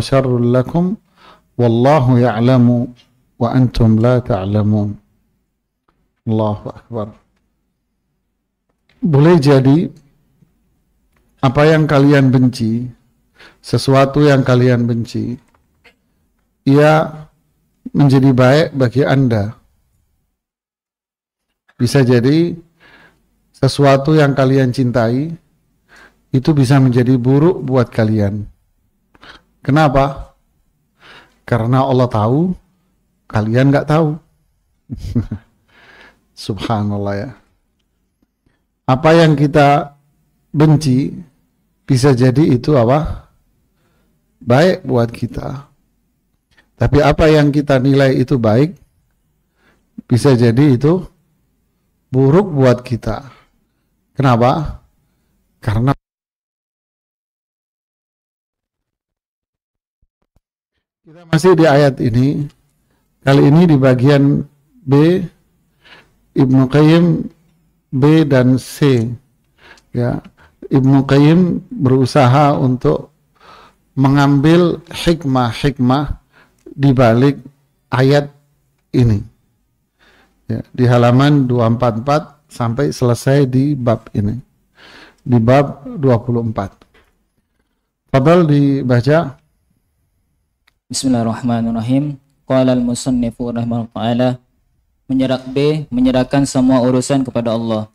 syarrul lakum wallahu ya'lamu wa antum la ta'lamun. Allahu akbar. Boleh jadi apa yang kalian benci, sesuatu yang kalian benci, ia menjadi baik bagi Anda. Bisa jadi sesuatu yang kalian cintai itu bisa menjadi buruk buat kalian. Kenapa? Karena Allah tahu, kalian nggak tahu. Subhanallah ya. Apa yang kita benci bisa jadi itu apa? Baik buat kita. Tapi apa yang kita nilai itu baik bisa jadi itu buruk buat kita. Kenapa? Karena kita masih di ayat ini. Kali ini di bagian B, Ibnu Qayyim B dan C. Ya, Ibnu Qayyim berusaha untuk mengambil hikmah-hikmah di balik ayat ini. Ya, di halaman 244 sampai selesai di bab ini. Di bab 24. Fadhal dibaca. Bismillahirrahmanirrahim. Qala al-musannifu rahimahullah ta'ala, menyerahkan semua urusan kepada Allah.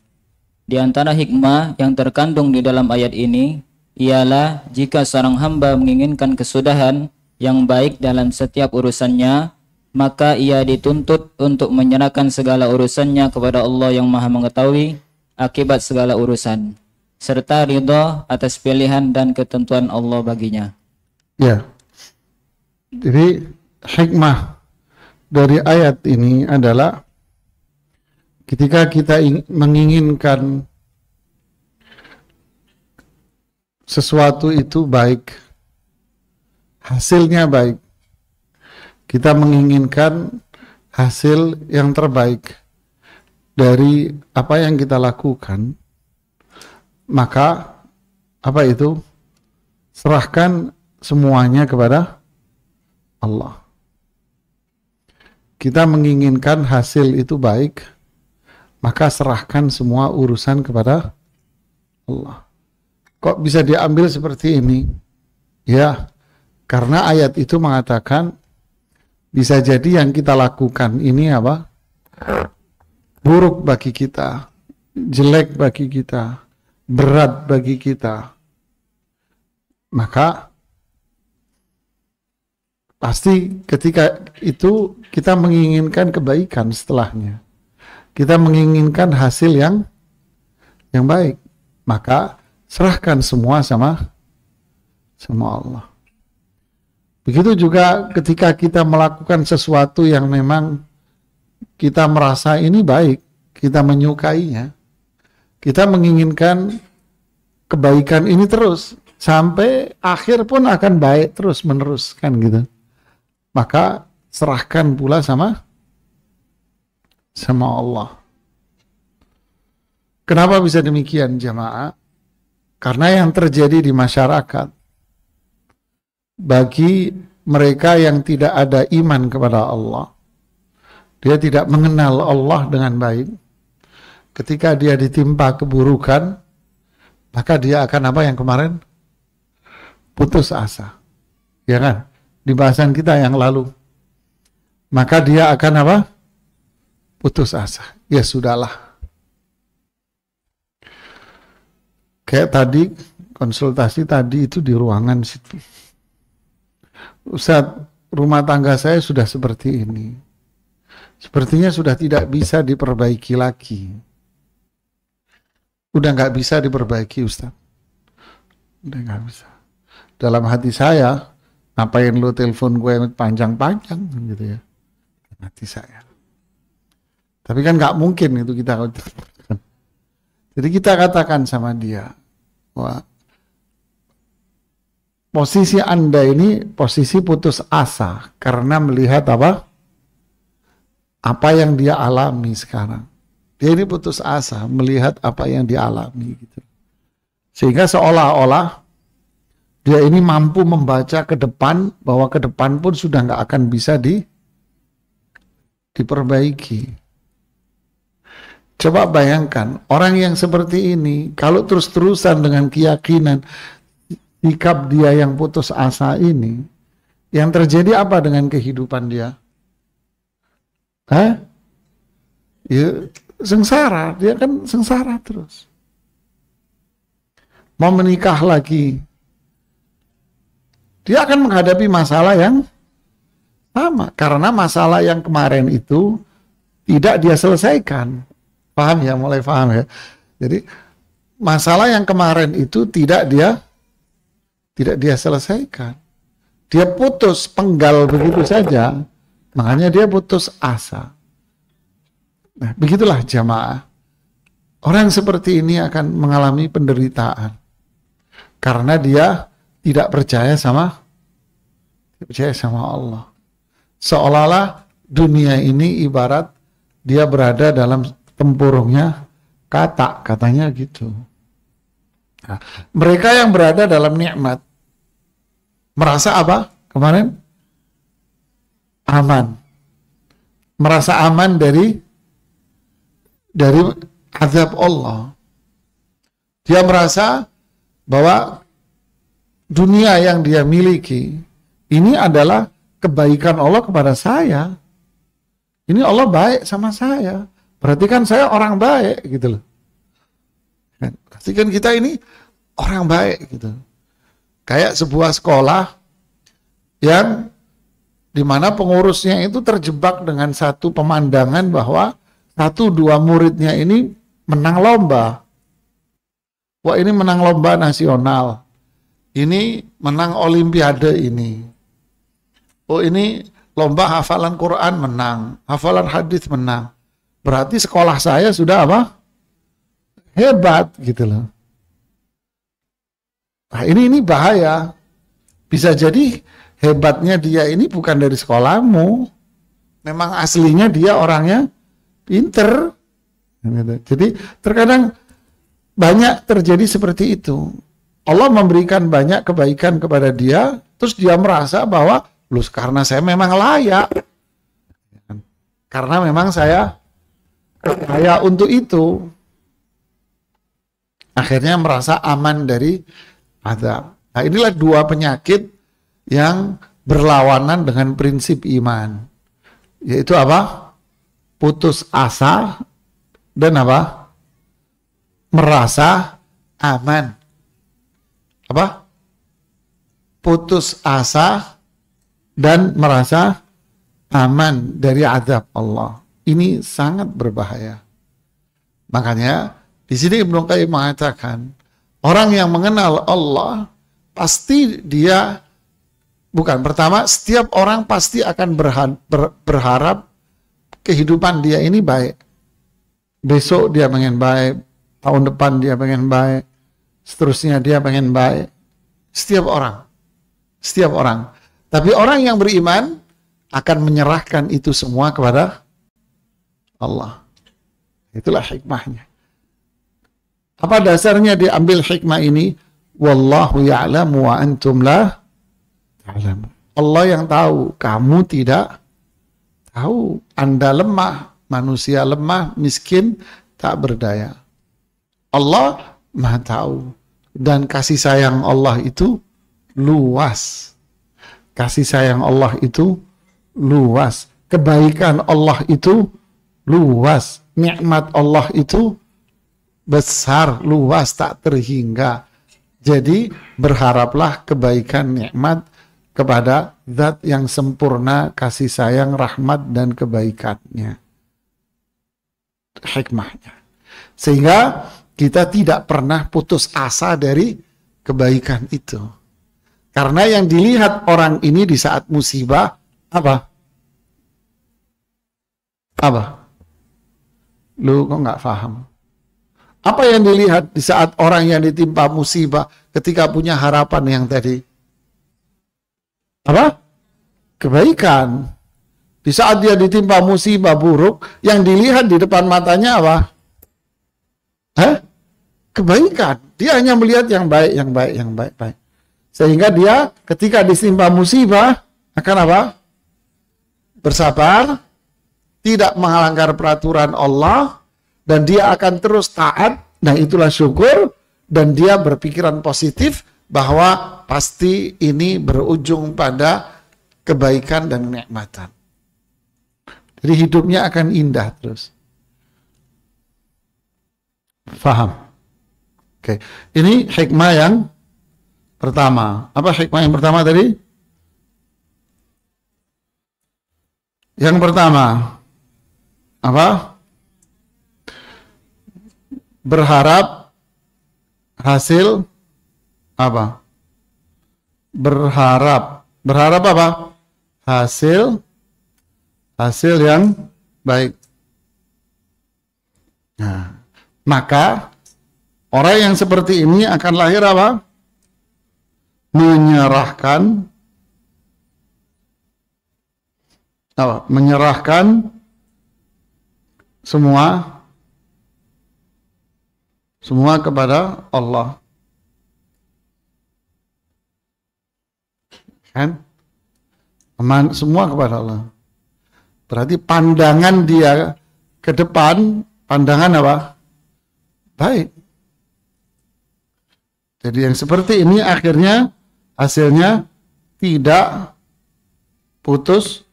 Di antara hikmah yang terkandung di dalam ayat ini ialah jika seorang hamba menginginkan kesudahan yang baik dalam setiap urusannya, maka ia dituntut untuk menyerahkan segala urusannya kepada Allah yang Maha Mengetahui akibat segala urusan, serta ridha atas pilihan dan ketentuan Allah baginya. Ya. Jadi hikmah dari ayat ini adalah ketika kita menginginkan sesuatu itu baik, hasilnya baik, kita menginginkan hasil yang terbaik dari apa yang kita lakukan, maka apa itu? Serahkan semuanya kepada Allah. Kita menginginkan hasil itu baik, maka serahkan semua urusan kepada Allah. Kok bisa diambil seperti ini? Ya, karena ayat itu mengatakan bisa jadi yang kita lakukan ini apa? Buruk bagi kita, jelek bagi kita, berat bagi kita. Maka pasti ketika itu kita menginginkan kebaikan setelahnya. Kita menginginkan hasil yang baik. Maka serahkan semua sama Allah. Begitu juga ketika kita melakukan sesuatu yang memang kita merasa ini baik, kita menyukainya, kita menginginkan kebaikan ini terus sampai akhir pun akan baik terus menerus kan gitu. Maka serahkan pula sama Allah. Kenapa bisa demikian jamaah? Karena yang terjadi di masyarakat, bagi mereka yang tidak ada iman kepada Allah, dia tidak mengenal Allah dengan baik, ketika dia ditimpa keburukan, maka dia akan apa yang kemarin? Putus asa. Ya kan? Di bahasan kita yang lalu. Maka dia akan apa? Putus asa. Ya sudahlah. Kayak tadi, konsultasi tadi itu di ruangan situ. Ustaz, rumah tangga saya sudah seperti ini. Sepertinya sudah tidak bisa diperbaiki lagi. Udah nggak bisa diperbaiki Ustaz. Udah nggak bisa. Dalam hati saya, ngapain lu telepon gue panjang-panjang gitu ya. Hati saya. Tapi kan nggak mungkin itu kita. Jadi kita katakan sama dia, wah, posisi Anda ini posisi putus asa karena melihat apa yang dia alami sekarang. Dia ini putus asa melihat apa yang dia alami gitu. Sehingga seolah-olah dia ini mampu membaca ke depan, bahwa ke depan pun sudah nggak akan bisa diperbaiki. Coba bayangkan, orang yang seperti ini, kalau terus-terusan dengan keyakinan, sikap dia yang putus asa ini, yang terjadi apa dengan kehidupan dia? Ya, sengsara, dia kan sengsara terus. Mau menikah lagi, dia akan menghadapi masalah yang sama, karena masalah yang kemarin itu tidak dia selesaikan. Paham ya? Mulai paham ya? Jadi masalah yang kemarin itu tidak dia selesaikan. Dia putus, penggal begitu saja, makanya dia putus asa. Nah, begitulah jamaah. Orang seperti ini akan mengalami penderitaan karena dia tidak percaya sama Allah. Seolah-olah dunia ini ibarat dia berada dalam tempurungnya katak, katanya gitu. Nah, mereka yang berada dalam nikmat merasa apa? Kemarin aman. Merasa aman dari azab Allah. Dia merasa bahwa dunia yang dia miliki ini adalah kebaikan Allah kepada saya. Ini Allah baik sama saya. Berarti kan saya orang baik gitu loh. Berarti kan kita ini orang baik gitu. Kayak sebuah sekolah yang dimana pengurusnya itu terjebak dengan satu pemandangan bahwa 1-2 muridnya ini menang lomba. Wah, ini menang lomba nasional. Ini menang olimpiade ini. Oh, ini lomba hafalan Quran menang, hafalan hadis menang. Berarti sekolah saya sudah apa? Hebat gitu loh. Nah, ini bahaya. Bisa jadi hebatnya dia ini bukan dari sekolahmu. Memang aslinya dia orangnya pinter. Jadi terkadang banyak terjadi seperti itu. Allah memberikan banyak kebaikan kepada dia, terus dia merasa bahwa karena saya memang layak. Karena memang saya layak untuk itu. Akhirnya merasa aman dari azab. Nah, inilah 2 penyakit yang berlawanan dengan prinsip iman. Yaitu apa? Putus asa dan apa? Merasa aman. Apa? Putus asa dan merasa aman dari azab Allah. Ini sangat berbahaya. Makanya di sini Ibnu Qayyim mengatakan, orang yang mengenal Allah pasti dia pertama, setiap orang pasti akan berharap kehidupan dia ini baik. Besok dia pengen baik, tahun depan dia pengen baik, seterusnya dia pengen baik. Setiap orang. Tapi orang yang beriman akan menyerahkan itu semua kepada Allah. Itulah hikmahnya. Apa dasarnya diambil hikmah ini? Wallahu ya'lamu wa antum la ta'lamu. Allah yang tahu, kamu tidak tahu. Anda lemah, manusia lemah, miskin, tak berdaya. Allah Maha tahu. Dan kasih sayang Allah itu luas. Kasih sayang Allah itu luas. Kebaikan Allah itu luas. Nikmat Allah itu besar, luas, tak terhingga. Jadi berharaplah kebaikan nikmat kepada zat yang sempurna kasih sayang, rahmat, dan kebaikannya. Hikmahnya. Sehingga kita tidak pernah putus asa dari kebaikan itu. Karena yang dilihat orang ini di saat musibah, apa? Lu kok nggak paham? Apa yang dilihat di saat orang yang ditimpa musibah ketika punya harapan yang tadi? Apa? Kebaikan. Di saat dia ditimpa musibah buruk, yang dilihat di depan matanya apa? Kebaikan. Dia hanya melihat yang baik. Sehingga dia ketika ditimpa musibah akan apa? Bersabar, tidak melanggar peraturan Allah, dan dia akan terus taat. Nah, itulah syukur, dan dia berpikiran positif bahwa pasti ini berujung pada kebaikan dan kenikmatan. Jadi hidupnya akan indah terus. Faham? Oke. Ini hikmah yang pertama. Apa hikmah yang pertama tadi? Yang pertama apa? Berharap hasil apa? Berharap apa? Hasil yang baik. Nah, maka orang yang seperti ini akan lahir apa? Menyerahkan semua kepada Allah. Kan? Semua kepada Allah. Berarti pandangan dia ke depan, pandangan apa? Baik. Jadi yang seperti ini akhirnya hasilnya tidak putus,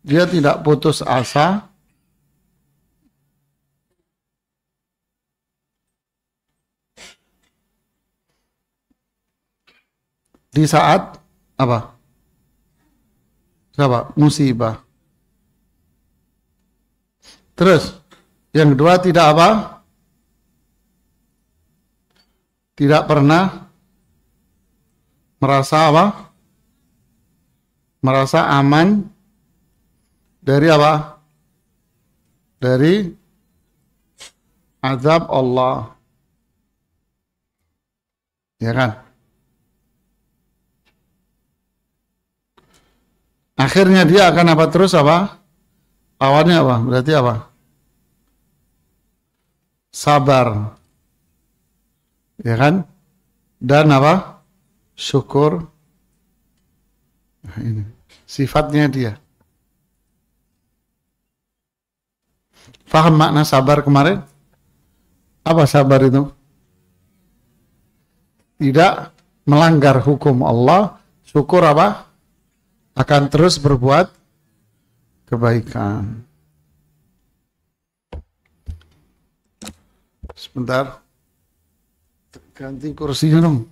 dia tidak putus asa, di saat apa? Musibah. Terus yang kedua tidak apa? Tidak pernah merasa apa? Merasa aman dari apa? Dari azab Allah. Ya kan? Akhirnya dia akan apa terus apa? Lawannya apa? Berarti apa? Sabar. Ya kan? Dan apa? Syukur. Nah, ini sifatnya dia. Faham makna sabar kemarin? Apa sabar itu? Tidak melanggar hukum Allah. Syukur apa? Akan terus berbuat kebaikan. Sebentar, ganti kursinya dong.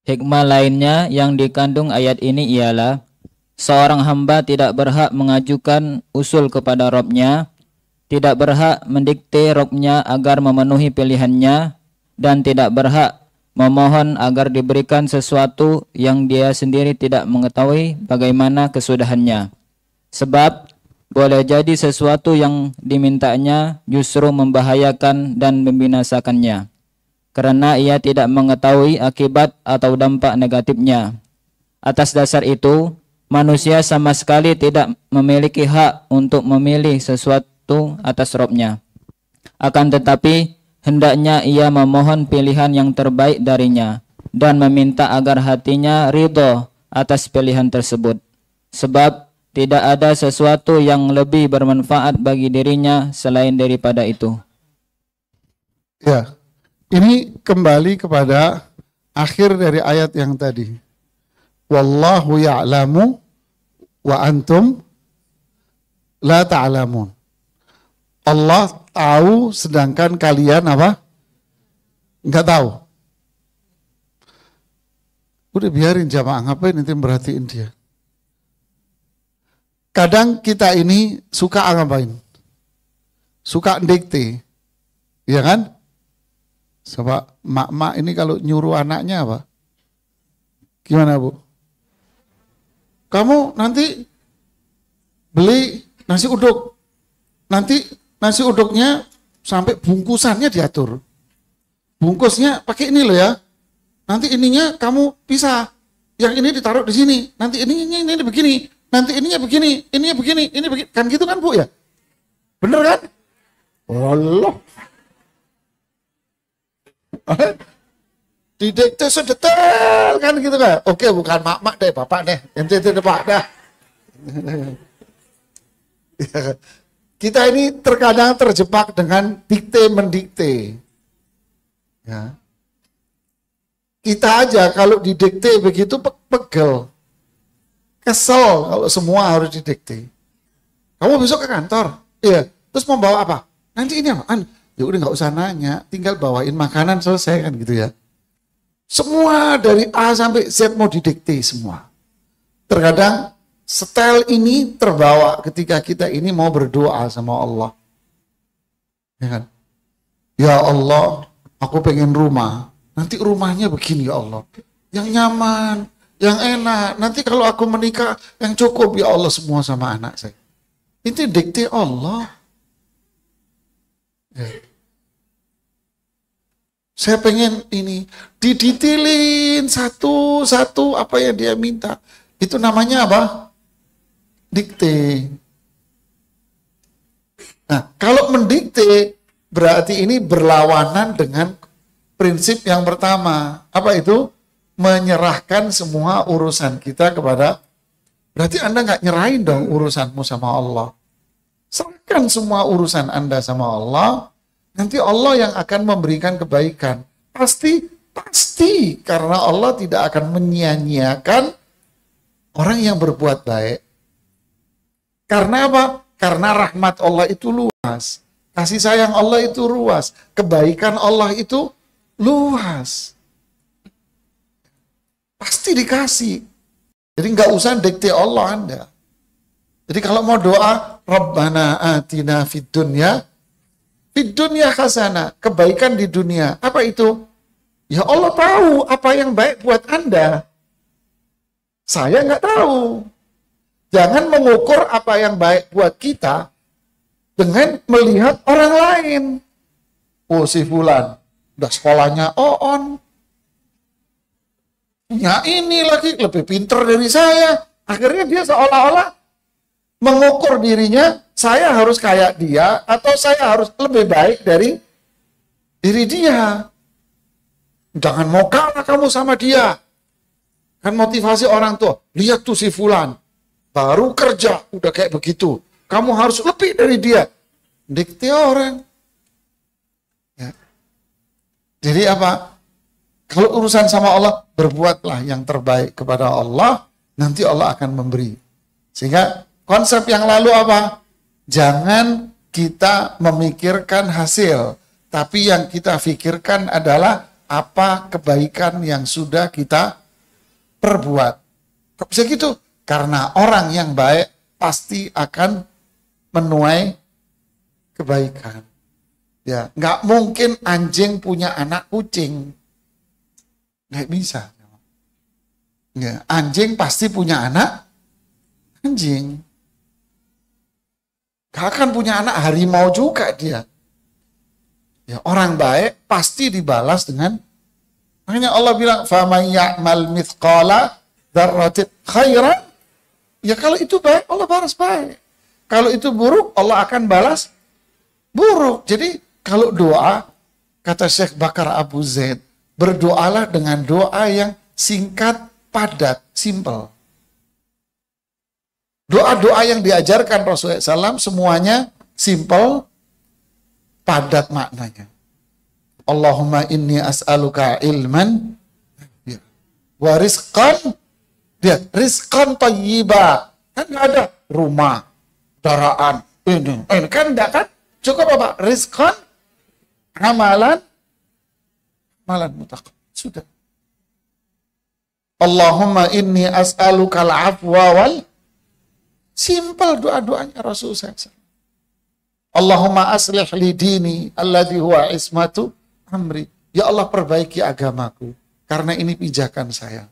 Hikmah lainnya yang dikandung ayat ini ialah seorang hamba tidak berhak mengajukan usul kepada Rabb-Nya, tidak berhak mendikte Rabb-Nya agar memenuhi pilihannya, dan tidak berhak memohon agar diberikan sesuatu yang dia sendiri tidak mengetahui bagaimana kesudahannya. Sebab boleh jadi sesuatu yang dimintanya justru membahayakan dan membinasakannya, karena ia tidak mengetahui akibat atau dampak negatifnya. Atas dasar itu, manusia sama sekali tidak memiliki hak untuk memilih sesuatu atas Rabb-Nya. Akan tetapi, hendaknya ia memohon pilihan yang terbaik darinya dan meminta agar hatinya ridho atas pilihan tersebut. Sebab tidak ada sesuatu yang lebih bermanfaat bagi dirinya selain daripada itu. Ya. Ini kembali kepada akhir dari ayat yang tadi. Wallahu ya'lamu wa antum la ta'lamun. Allah tahu sedangkan kalian apa? Enggak tahu. Udah biarin jamaah, ngapain nanti merhatiin dia. Kadang kita ini suka ngapain? Suka dikte, ya kan? Coba mak-mak ini kalau nyuruh anaknya apa? Gimana Bu? Kamu nanti beli nasi uduk, nanti nasi uduknya sampai bungkusannya diatur. Bungkusnya pakai ini loh ya. Nanti ininya kamu pisah. Yang ini ditaruh di sini. Nanti ini begini. Nanti ininya begini. Ininya begini. Ini begini. Kan gitu kan Bu ya? Bener kan? Allah. Didikte sedetail kan gitu kan? Oke, bukan mak-mak deh, bapak deh. Ente pak dah. Kita ini terkadang terjebak dengan dikte mendikte. Ya. Kita aja kalau didikte begitu pegel. Kesel kalau semua harus didikte. Kamu besok ke kantor? Iya. Terus mau bawa apa? Nanti ini apaan? Ya udah nggak usah nanya, tinggal bawain makanan selesai kan gitu ya. Semua dari A sampai Z mau didikte semua. Terkadang style ini terbawa ketika kita ini mau berdoa sama Allah. Ya kan? Ya Allah, aku pengen rumah. Nanti rumahnya begini ya Allah. Yang nyaman, yang enak. Nanti kalau aku menikah, yang cukup ya Allah semua sama anak saya. Itu dikte Allah. Ya. Saya pengen ini. Didetailin satu-satu apa yang dia minta. Itu namanya apa? Dikte. Nah, kalau mendikte, berarti ini berlawanan dengan prinsip yang pertama. Apa itu? Menyerahkan semua urusan kita kepada, berarti Anda nggak nyerahin dong urusanmu sama Allah. Serahkan semua urusan Anda sama Allah, nanti Allah yang akan memberikan kebaikan. Pasti, karena Allah tidak akan menyia-nyiakan orang yang berbuat baik. Karena apa? Karena rahmat Allah itu luas. Kasih sayang Allah itu luas. Kebaikan Allah itu luas. Pasti dikasih. Jadi nggak usah dikte Allah Anda. Jadi kalau mau doa, Rabbana atina fid dunya hasanah. Kebaikan di dunia. Apa itu? Ya Allah tahu apa yang baik buat Anda. Saya nggak tahu. Jangan mengukur apa yang baik buat kita dengan melihat orang lain. Oh si Fulan, udah sekolahnya on. Ya ini lagi lebih pinter dari saya. Akhirnya dia seolah-olah mengukur dirinya, saya harus kayak dia atau saya harus lebih baik dari diri dia. Jangan mau kalah kamu sama dia. Kan motivasi orang tua, lihat tuh si Fulan, baru kerja udah kayak begitu. Kamu harus lebih dari dia. Dikte orang. Ya. Jadi apa? Kalau urusan sama Allah, berbuatlah yang terbaik kepada Allah, nanti Allah akan memberi. Sehingga konsep yang lalu apa? Jangan kita memikirkan hasil, tapi yang kita pikirkan adalah apa kebaikan yang sudah kita perbuat. Kok bisa gitu? Karena orang yang baik pasti akan menuai kebaikan. Ya, nggak mungkin anjing punya anak kucing. Nggak bisa. Ya, anjing pasti punya anak anjing. Gak akan punya anak harimau juga dia. Ya, orang baik pasti dibalas dengan, makanya Allah bilang, فَمَنْ يَعْمَلْ مِثْقَالَ ذَرَّةٍ خَيْرًا. Ya kalau itu baik, Allah balas baik. Kalau itu buruk, Allah akan balas buruk. Jadi kalau doa, kata Syekh Bakar Abu Zaid, berdoalah dengan doa yang singkat, padat, simple. Doa-doa yang diajarkan Rasulullah SAW semuanya simple, padat maknanya. Allahumma inni as'aluka ilman wa rizqan, lihat, rizqan tayyiba. Kan nggak ada rumah, daraan, ini kan enggak kan? Cukup apa? Rizqan, amalan mutakab. Sudah. Allahumma inni as'alukal afwa wal, simple doa-doanya Rasul SAW. Allahumma aslih li dini alladhi huwa ismatu amri. Ya Allah, perbaiki agamaku karena ini pijakan saya.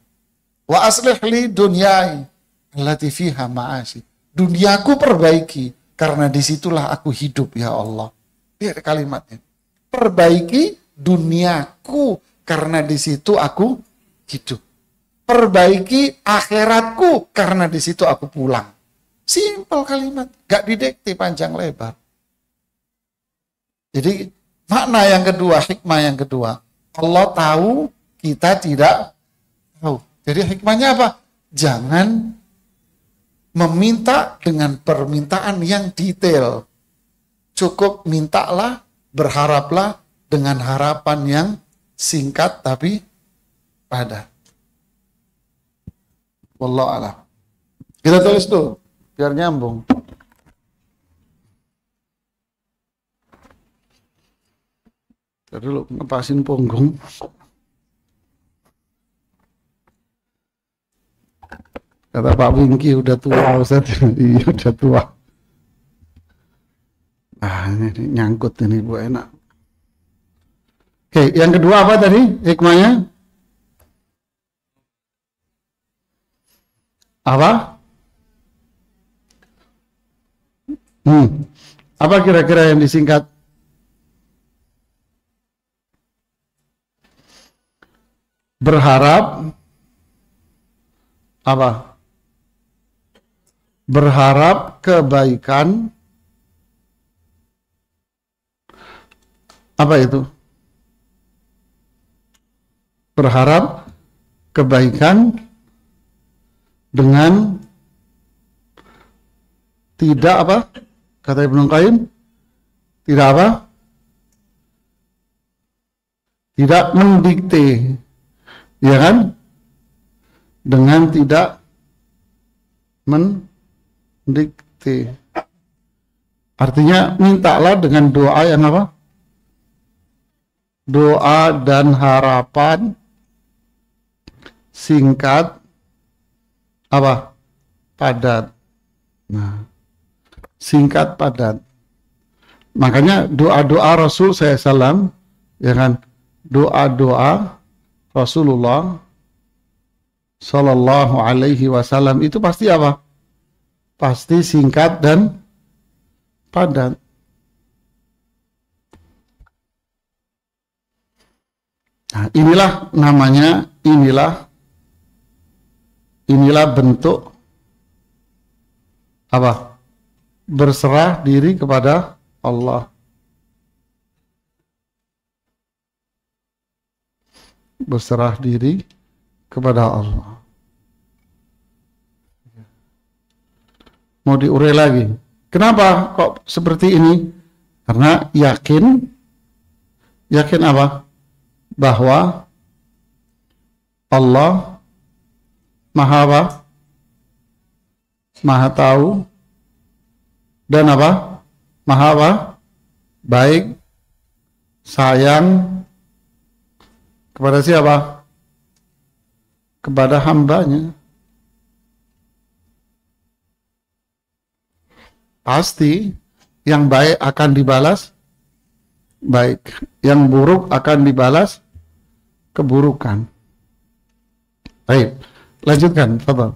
Wa aslih li dunyai allati fiha ma'ashi. Duniaku perbaiki karena disitulah aku hidup, ya Allah. Lihat kalimatnya. Perbaiki duniaku karena di situ aku hidup. Perbaiki akhiratku karena di situ aku pulang. Simpel kalimat, gak didikte panjang lebar. Jadi makna yang kedua, hikmah yang kedua, Allah tahu, kita tidak tahu. Jadi hikmahnya apa? Jangan meminta dengan permintaan yang detail. Cukup mintalah, berharaplah dengan harapan yang singkat tapi padat. Wallahu a'lam. Kita tulis tuh biar nyambung. Tadi dulu ngepasin punggung. Kata Pak Wingki udah tua Ustaz. Iya udah tua. Ah ini nyangkut ini Bu, enak. Oke, yang kedua apa tadi hikmahnya? Apa? Apa kira-kira yang disingkat? Berharap apa? Berharap kebaikan. Apa itu? Berharap kebaikan dengan tidak apa? Kata Ibnu Qayyim, tidak apa? Tidak mendikte, ya kan? Dengan tidak mendikte. Artinya mintalah dengan doa yang apa? Doa dan harapan singkat apa? Padat. Nah, singkat padat. Makanya doa-doa Rasul SAW, ya kan? Doa-doa Rasulullah Sallallahu Alaihi Wasallam itu pasti apa? Pasti singkat dan padat. Nah, inilah namanya, inilah bentuk apa? Berserah diri kepada Allah. Berserah diri kepada Allah. Mau diurai lagi. Kenapa kok seperti ini? Karena yakin apa? Bahwa Allah Maha apa? Maha tahu dan apa? Maha apa? Baik, sayang kepada siapa? Kepada hambanya. Pasti yang baik akan dibalas baik, yang buruk akan dibalas keburukan. Baik, lanjutkan, fadhal.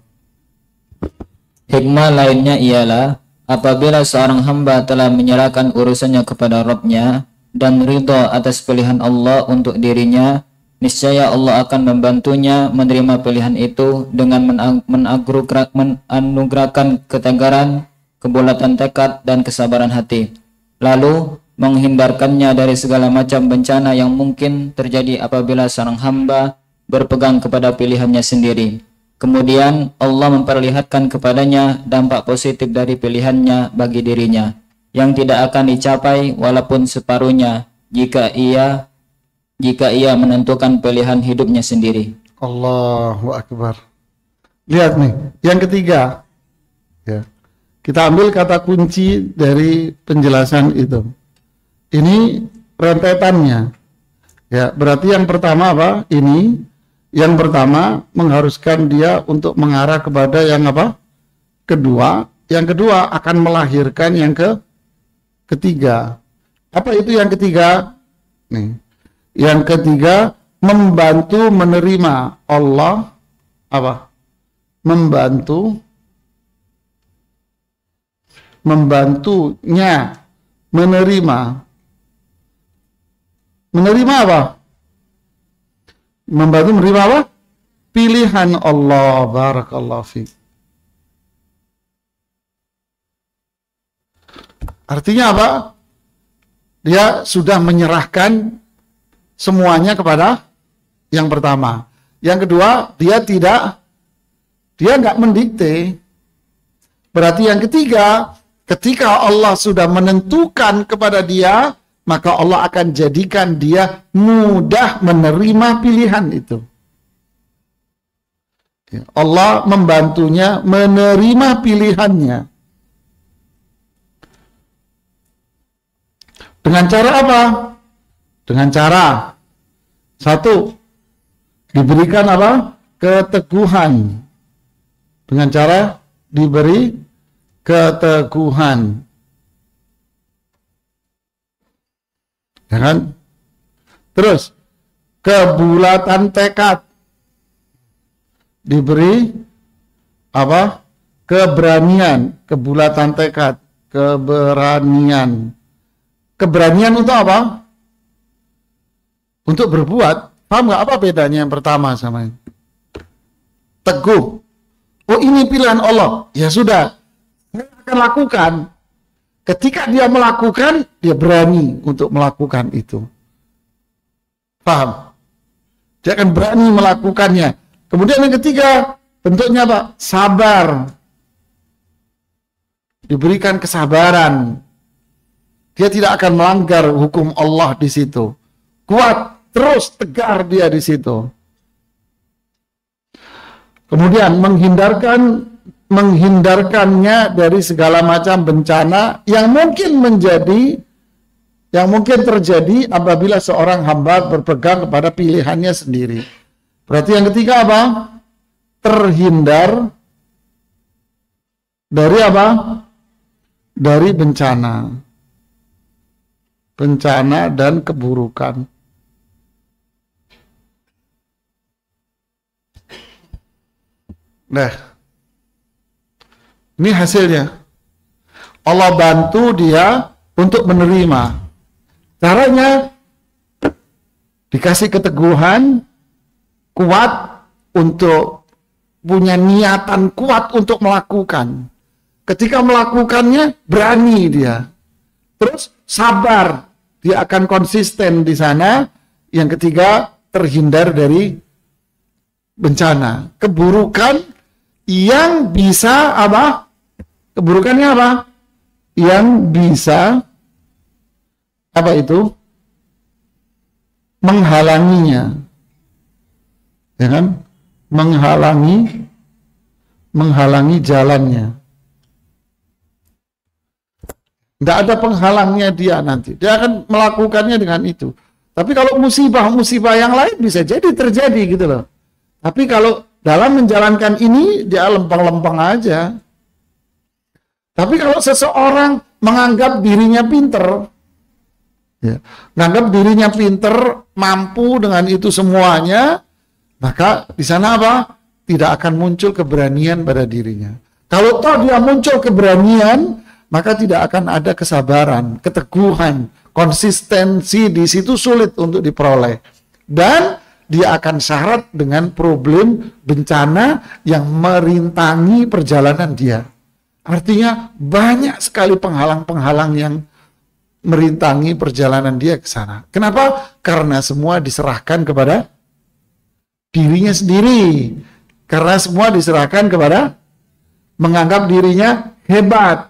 Hikmah lainnya ialah apabila seorang hamba telah menyerahkan urusannya kepada Rabb-nya dan ridha atas pilihan Allah untuk dirinya, niscaya Allah akan membantunya menerima pilihan itu dengan menganugerahkan ketegaran, kebulatan tekad, dan kesabaran hati, lalu menghindarkannya dari segala macam bencana yang mungkin terjadi apabila seorang hamba berpegang kepada pilihannya sendiri. Kemudian Allah memperlihatkan kepadanya dampak positif dari pilihannya bagi dirinya yang tidak akan dicapai walaupun separuhnya jika ia menentukan pilihan hidupnya sendiri. Allahu Akbar. Lihat nih, yang ketiga. Ya. Kita ambil kata kunci dari penjelasan itu. Ini rentetannya. Ya, berarti yang pertama apa? Ini. Yang pertama mengharuskan dia untuk mengarah kepada yang apa? Kedua. Yang kedua akan melahirkan yang ketiga. Apa itu yang ketiga? Nih. Yang ketiga membantu menerima Allah apa? Membantunya menerima apa? Membantu menerima apa? Pilihan Allah. Barakallahu fiik. Artinya apa? Dia sudah menyerahkan semuanya kepada yang pertama. Yang kedua, dia nggak mendikte. Berarti yang ketiga, ketika Allah sudah menentukan kepada dia, maka Allah akan jadikan dia mudah menerima pilihan itu. Allah membantunya menerima pilihannya. Dengan cara apa? Dengan cara satu, diberikan apa? Keteguhan. Dengan cara diberi keteguhan. Ya kan? Terus kebulatan tekad. Diberi apa? Keberanian, kebulatan tekad, keberanian. Keberanian untuk apa? Untuk berbuat. Paham nggak apa bedanya yang pertama sama ini? Teguh. Oh, ini pilihan Allah. Ya sudah, saya akan lakukan. Ketika dia melakukan, dia berani untuk melakukan itu. Paham? Dia akan berani melakukannya. Kemudian yang ketiga, bentuknya apa? Sabar. Diberikan kesabaran. Dia tidak akan melanggar hukum Allah di situ. Kuat, terus tegar dia di situ. Kemudian menghindarkannya dari segala macam bencana yang mungkin terjadi apabila seorang hamba berpegang kepada pilihannya sendiri. Berarti yang ketiga apa? Terhindar dari apa? Dari bencana dan keburukan. Nah, ini hasilnya. Allah bantu dia untuk menerima. Caranya dikasih keteguhan, kuat untuk punya niatan kuat untuk melakukan. Ketika melakukannya, berani dia. Terus sabar, dia akan konsisten di sana. Yang ketiga, terhindar dari bencana, keburukan yang bisa apa? Keburukannya apa? Yang bisa apa itu? Menghalanginya, ya kan? Menghalangi jalannya. Tidak ada penghalangnya dia nanti. Dia akan melakukannya dengan itu. Tapi kalau musibah-musibah yang lain bisa jadi terjadi gitu loh. Tapi kalau dalam menjalankan ini, dia lempeng-lempeng aja. Tapi kalau seseorang menganggap dirinya pinter, ya, menganggap dirinya pinter, mampu dengan itu semuanya, maka di sana apa? Tidak akan muncul keberanian pada dirinya. Kalau toh dia muncul keberanian, maka tidak akan ada kesabaran, keteguhan, konsistensi di situ sulit untuk diperoleh. Dan dia akan syarat dengan problem bencana yang merintangi perjalanan dia. Artinya banyak sekali penghalang-penghalang yang merintangi perjalanan dia ke sana. Kenapa? Karena semua diserahkan kepada dirinya sendiri. Karena semua diserahkan kepada menganggap dirinya hebat.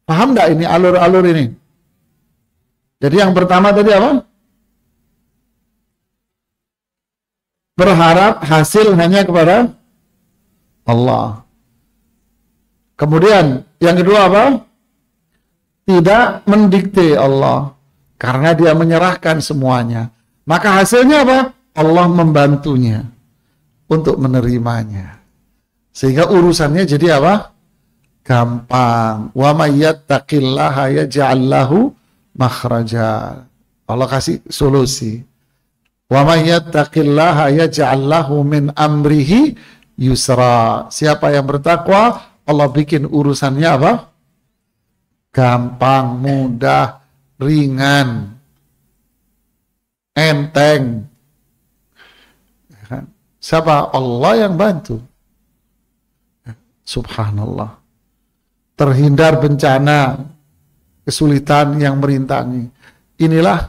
Paham nggak ini alur-alur ini? Jadi yang pertama tadi apa? Berharap hasil hanya kepada Allah. Kemudian yang kedua apa? Tidak mendikte Allah. Karena dia menyerahkan semuanya. Maka hasilnya apa? Allah membantunya untuk menerimanya. Sehingga urusannya jadi apa? Gampang. Wa may yattaqillaha yaj'al lahu makhraja. Allah kasih solusi. Wa may yattaqillaha yaj'al lahu min amrihi yusra. Siapa yang bertakwa, Allah bikin urusannya apa? Gampang, mudah, ringan, enteng. Siapa? Allah yang bantu. Subhanallah. Terhindar bencana, kesulitan yang merintangi. Inilah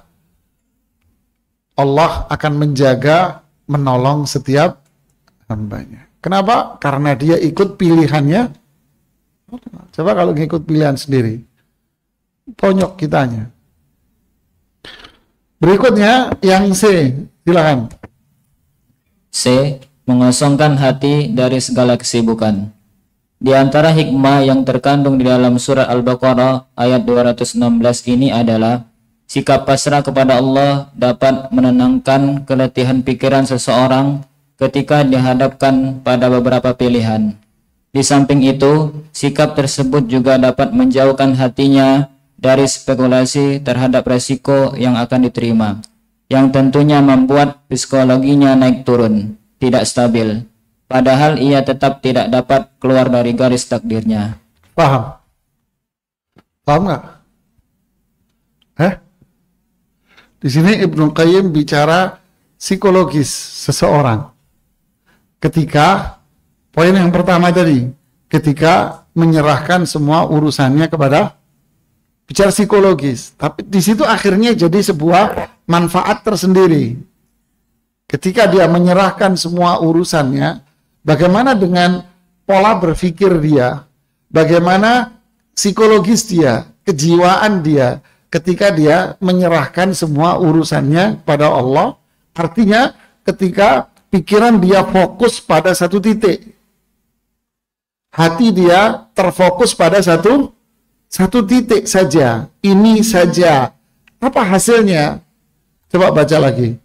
Allah akan menjaga, menolong setiap hambanya. Kenapa? Karena dia ikut pilihannya. Coba kalau ngikut pilihan sendiri, bonyok kitanya. Berikutnya yang C, silakan. C. Mengosongkan hati dari segala kesibukan. Di antara hikmah yang terkandung di dalam surat Al-Baqarah ayat 216 ini adalah sikap pasrah kepada Allah dapat menenangkan keletihan pikiran seseorang ketika dihadapkan pada beberapa pilihan. Di samping itu, sikap tersebut juga dapat menjauhkan hatinya dari spekulasi terhadap resiko yang akan diterima, yang tentunya membuat psikologinya naik turun, tidak stabil. Padahal ia tetap tidak dapat keluar dari garis takdirnya. Paham? Paham nggak? Di sini Ibnu Qayyim bicara psikologis seseorang. Ketika poin yang pertama tadi, ketika menyerahkan semua urusannya kepada, bicara psikologis, tapi di situ akhirnya jadi sebuah manfaat tersendiri. Ketika dia menyerahkan semua urusannya, bagaimana dengan pola berpikir dia, bagaimana psikologis dia, kejiwaan dia, ketika dia menyerahkan semua urusannya pada Allah. Artinya ketika pikiran dia fokus pada satu titik, hati dia terfokus pada satu titik saja, ini saja. Apa hasilnya? Coba baca lagi.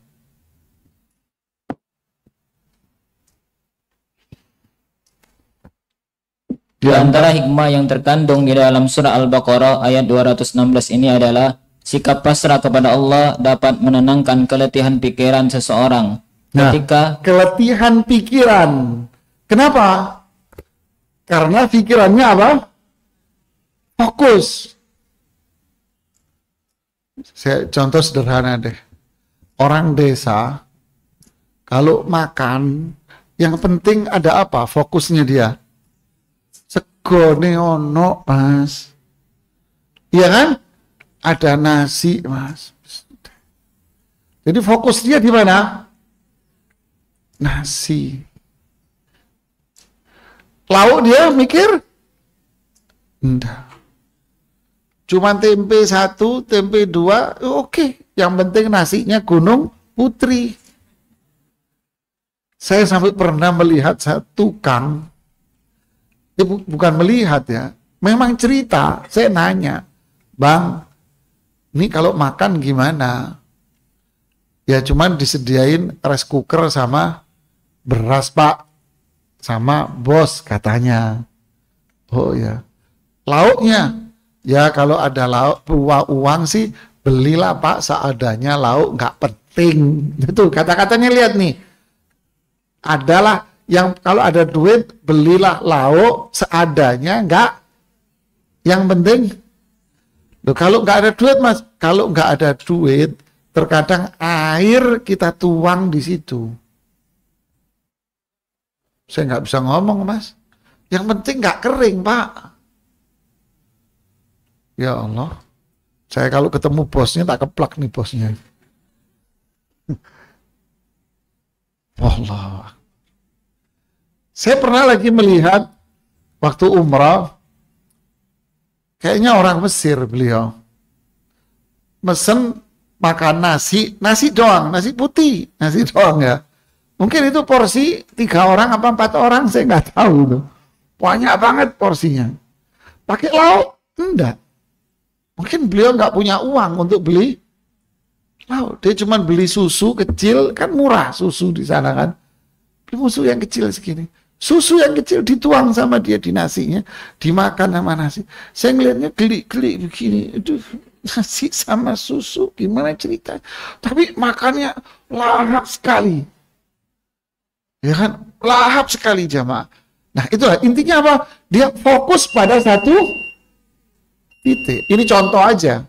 Di antara hikmah yang terkandung di dalam surah Al-Baqarah ayat 216 ini adalah sikap pasrah kepada Allah dapat menenangkan keletihan pikiran seseorang. Ketika keletihan pikiran. Kenapa? Karena pikirannya apa? Fokus. Saya contoh sederhana deh. Orang desa kalau makan, yang penting ada apa? Fokusnya dia. Segone ono, Mas. Iya kan? Ada nasi, Mas. Jadi fokus dia di mana? Nasi. Lauk dia mikir? Enggak. Cuman tempe 1, tempe 2, oke. Yang penting nasinya Gunung Putri. Saya sampai pernah melihat satu tukang, bukan melihat ya, memang cerita. Saya nanya, Bang, ini kalau makan gimana? Ya cuman disediain rice cooker sama beras, Pak, sama bos katanya. Oh ya, lauknya, ya kalau ada lauk uang sih belilah Pak seadanya, lauk nggak penting. Itu kata-katanya, lihat nih, adalah yang kalau ada duit belilah lauk seadanya, nggak, yang penting. Loh, kalau nggak ada duit, Mas, kalau nggak ada duit terkadang air kita tuang di situ. Saya nggak bisa ngomong, Mas, yang penting nggak kering, Pak. Ya Allah, saya kalau ketemu bosnya tak keplak nih bosnya. Allah. Saya pernah lagi melihat waktu umrah, kayaknya orang Mesir beliau, mesen makan nasi doang, nasi putih, nasi doang ya. Mungkin itu porsi 3 orang apa 4 orang, saya nggak tahu tuh. Banyak banget porsinya. Pakai lauk? Enggak. Mungkin beliau nggak punya uang untuk beli lauk. Dia cuma beli susu kecil, kan murah susu di sana kan. Beli susu yang kecil segini. Susu yang kecil dituang sama dia di nasinya, dimakan sama nasi. Saya ngelihatnya geli-geli begini. Aduh, nasi sama susu, gimana cerita? Tapi makannya lahap sekali. Ya kan? Lahap sekali jamaah. Nah, itulah intinya apa? Dia fokus pada satu titik. Ini contoh aja.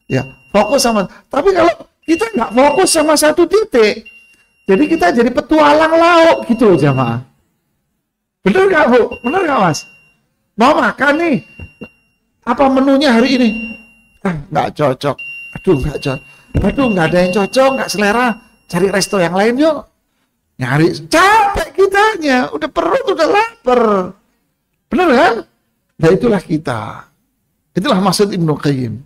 Ya, fokus sama. Tapi kalau kita nggak fokus sama satu titik, jadi kita jadi petualang lauk gitu loh jamaah. Bener nggak Bu? Bener nggak Mas? Mau makan nih. Apa menunya hari ini? Nggak cocok. Aduh, nggak cocok. Aduh, nggak ada yang cocok, nggak selera. Cari resto yang lain yuk. Nyari capek kitanya, udah perut udah lapar, bener kan? Nah itulah kita, itulah maksud Ibnu Qayyim.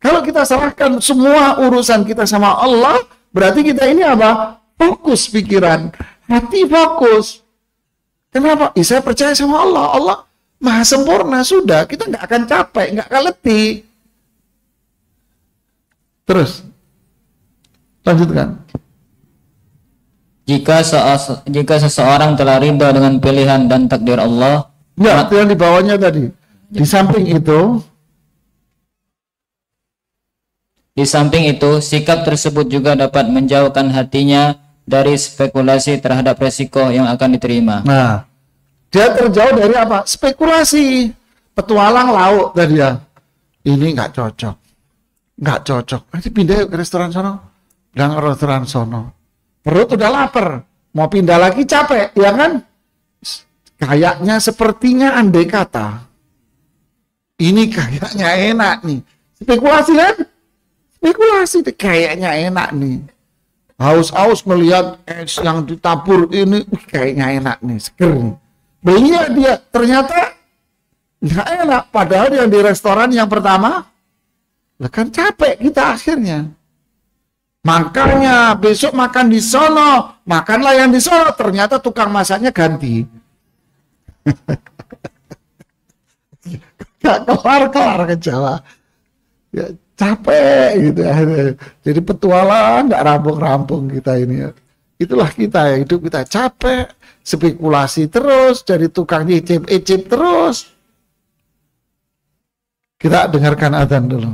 Kalau kita serahkan semua urusan kita sama Allah, berarti kita ini apa? Fokus pikiran, hati fokus. Kenapa? Saya percaya sama Allah, Allah maha sempurna, sudah kita nggak akan capek, nggak akan letih. Terus lanjutkan. Jika seseorang telah ridha dengan pilihan dan takdir Allah, ya, itu yang di bawahnya tadi. Di samping itu, sikap tersebut juga dapat menjauhkan hatinya dari spekulasi terhadap resiko yang akan diterima. Nah, dia terjauh dari apa? Spekulasi. Petualang lauk tadi ya. Ini nggak cocok. Nggak cocok. Nanti pindah yuk ke restoran sono. Bilang ke restoran sono. Perut udah lapar, mau pindah lagi capek, ya kan? Kayaknya sepertinya andai kata, ini kayaknya enak nih. Spekulasi kan? Spekulasi kayaknya enak nih. Haus-haus melihat es yang ditabur ini, kayaknya enak nih, seger nih. Belinya dia, ternyata nggak enak. Padahal yang di restoran yang pertama, kan capek kita akhirnya. Makanya besok makan di sono, makanlah yang di sono. Ternyata tukang masaknya ganti. Gak kelar-kelar ke Jawa. Ya, capek gitu ya. Jadi petualang nggak rampung-rampung kita ini ya. Itulah kita ya, hidup kita capek, spekulasi terus, jadi tukang icip-icip terus. Kita dengarkan adzan dulu.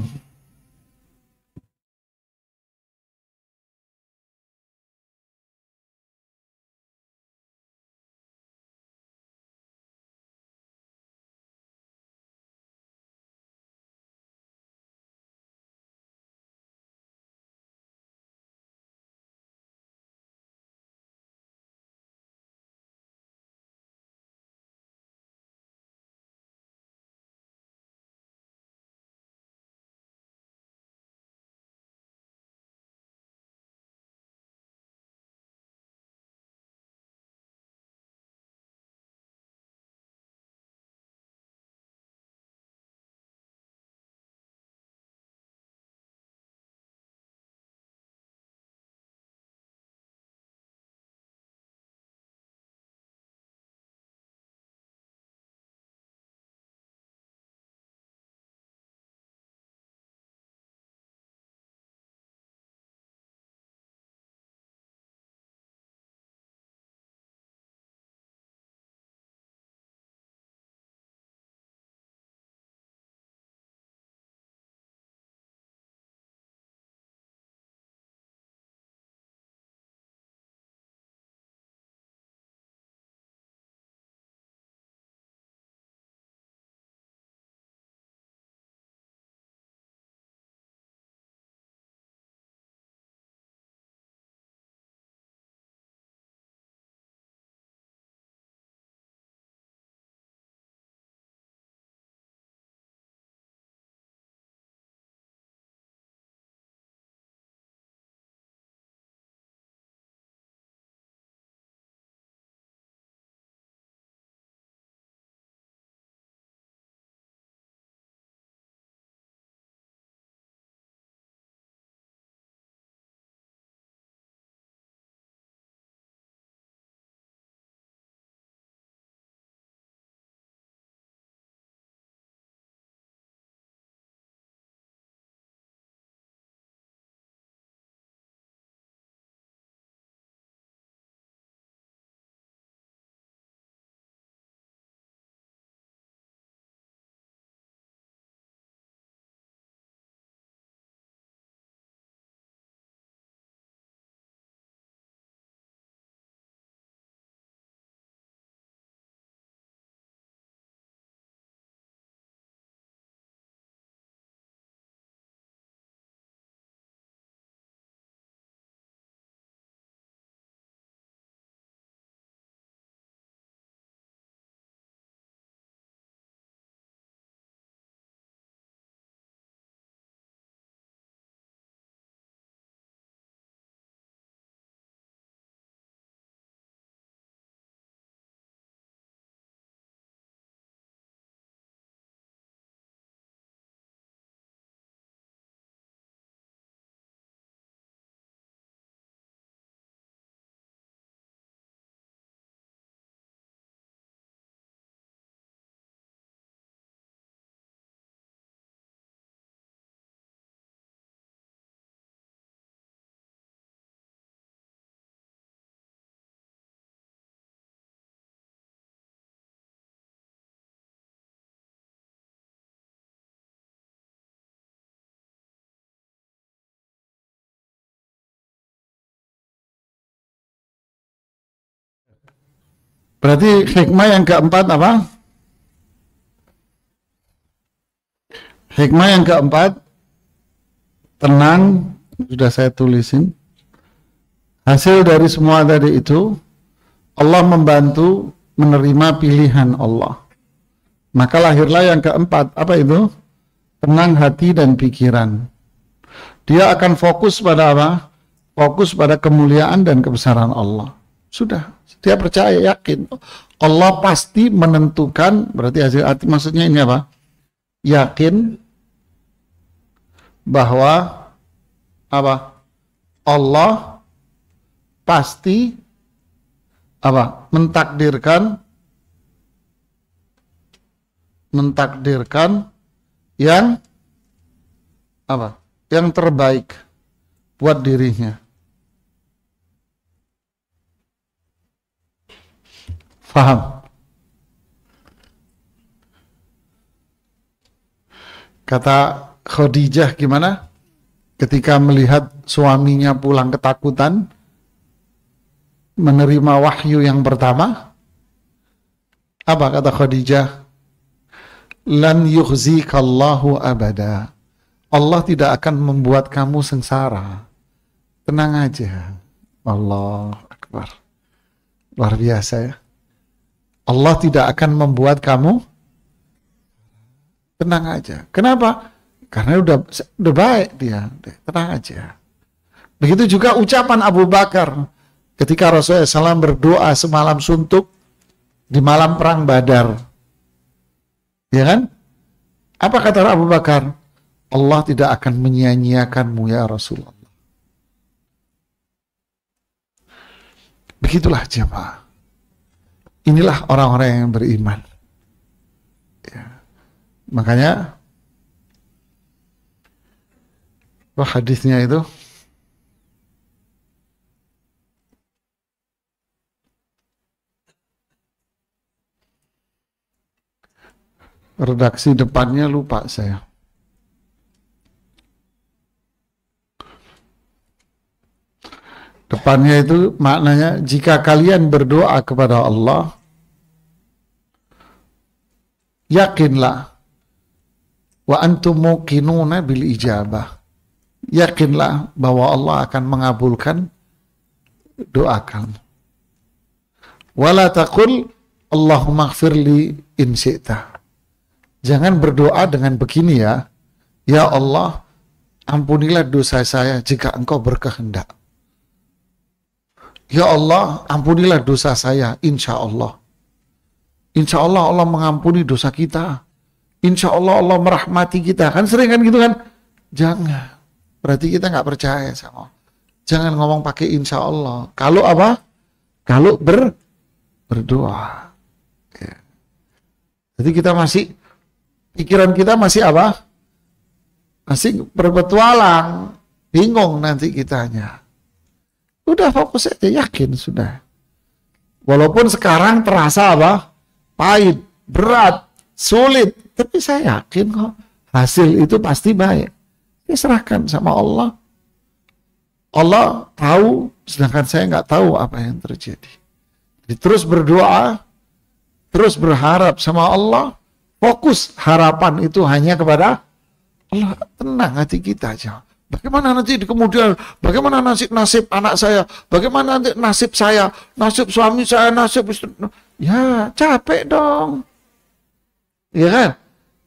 Berarti hikmah yang keempat apa? Hikmah yang keempat, tenang, sudah saya tulisin. Hasil dari semua tadi itu, Allah membantu menerima pilihan Allah. Maka lahirlah yang keempat, apa itu? Tenang hati dan pikiran. Dia akan fokus pada apa? Fokus pada kemuliaan dan kebesaran Allah. Sudah, dia percaya, yakin. Allah pasti menentukan, berarti hasil hati, maksudnya ini apa? Yakin bahwa apa? Allah pasti apa? Mentakdirkan yang apa? Yang terbaik buat dirinya. Faham? Kata Khadijah gimana? Ketika melihat suaminya pulang ketakutan, menerima wahyu yang pertama, apa kata Khadijah? Lan yukhzikallahu abada. Allah tidak akan membuat kamu sengsara. Tenang aja. Allah Akbar. Luar biasa ya. Allah tidak akan membuat kamu tenang aja. Kenapa? Karena udah baik dia. Tenang aja. Begitu juga ucapan Abu Bakar ketika Rasulullah SAW berdoa semalam suntuk di malam perang Badar. Ya kan? Apa kata Abu Bakar? Allah tidak akan menyia-nyiakanmu ya Rasulullah. Begitulah jemaah. Inilah orang-orang yang beriman. Ya. Makanya hadisnya itu redaksi depannya lupa saya. Depannya itu maknanya, jika kalian berdoa kepada Allah, yakinlah wa antum muqinuna bil ijabah. Yakinlah bahwa Allah akan mengabulkan doa kamu. Wala taqul Allahumma ighfirli in syi'ta. Jangan berdoa dengan begini ya. Ya Allah, ampunilah dosa saya jika engkau berkehendak. Ya Allah, ampunilah dosa saya, insya Allah. Insya Allah Allah mengampuni dosa kita. Insya Allah Allah merahmati kita. Kan sering kan gitu kan? Jangan. Berarti kita nggak percaya sama Allah. Jangan ngomong pakai insya Allah. Kalau apa? Kalau berdoa. Ya. Jadi kita masih, pikiran kita masih apa? Masih berpetualang. Bingung nanti kitanya. Udah fokus aja, yakin sudah. Walaupun sekarang terasa apa? Pahit, berat, sulit. Tapi saya yakin kok hasil itu pasti baik. Ya serahkan sama Allah. Allah tahu, sedangkan saya nggak tahu apa yang terjadi. Jadi terus berdoa, terus berharap sama Allah. Fokus harapan itu hanya kepada Allah. Tenang hati kita aja. Bagaimana nanti di kemudian, bagaimana nasib anak saya, bagaimana nanti nasib saya, nasib suami saya, nasib istri. Ya capek dong. Ya kan?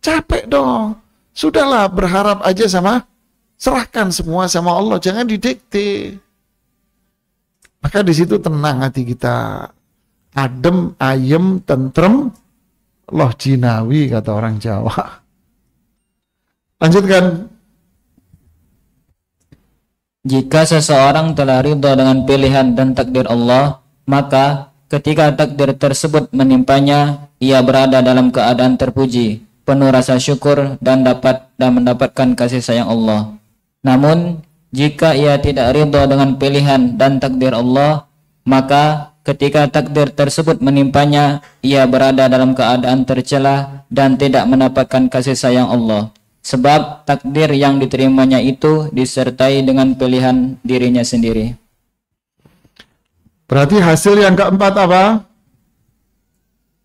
Capek dong. Sudahlah, berharap aja sama, serahkan semua sama Allah, jangan didikte. Maka di situ tenang hati kita. Adem, ayem, tentrem, loh jinawi kata orang Jawa. Lanjutkan. Jika seseorang telah ridha dengan pilihan dan takdir Allah, maka ketika takdir tersebut menimpanya, ia berada dalam keadaan terpuji, penuh rasa syukur dan mendapatkan kasih sayang Allah. Namun, jika ia tidak ridha dengan pilihan dan takdir Allah, maka ketika takdir tersebut menimpanya, ia berada dalam keadaan tercela dan tidak mendapatkan kasih sayang Allah. Sebab takdir yang diterimanya itu disertai dengan pilihan dirinya sendiri. Berarti hasil yang keempat apa?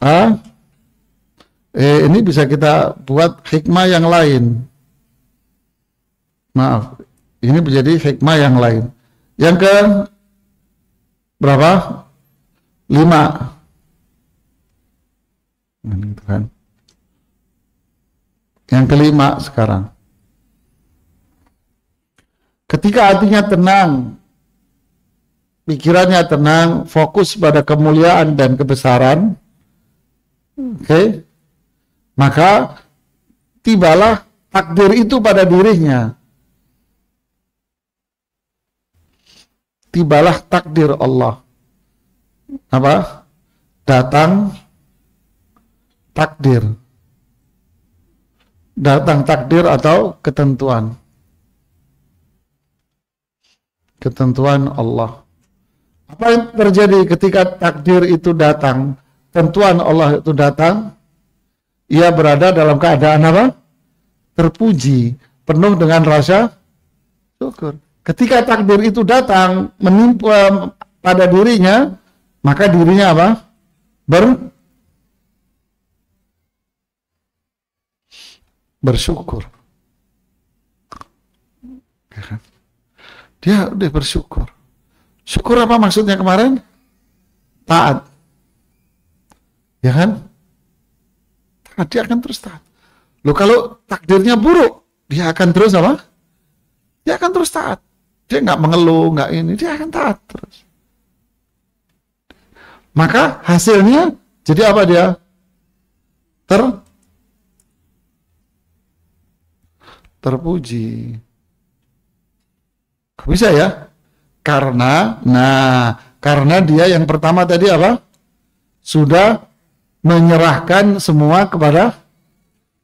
Ah, ini bisa kita buat hikmah yang lain. Maaf, ini menjadi hikmah yang lain. Yang ke berapa? 5. Gitu kan. Yang kelima sekarang. Ketika hatinya tenang, pikirannya tenang, fokus pada kemuliaan dan kebesaran, oke, maka tibalah takdir itu pada dirinya. Tibalah takdir Allah. Apa? Datang takdir. Datang takdir atau ketentuan. Ketentuan Allah. Apa yang terjadi ketika takdir itu datang? Tentuan Allah itu datang. Ia berada dalam keadaan apa? Terpuji, penuh dengan rasa syukur. Ketika takdir itu datang menimpa pada dirinya, maka dirinya apa? Bersyukur. Dia udah bersyukur. Syukur apa maksudnya kemarin? Taat. Ya kan? Taat, dia akan terus taat. Loh, kalau takdirnya buruk, dia akan terus apa? Dia akan terus taat. Dia nggak mengeluh, nggak ini, dia akan taat terus. Maka hasilnya jadi apa dia? Terpuji. Kok bisa ya? Karena dia yang pertama tadi apa? Sudah menyerahkan semua kepada,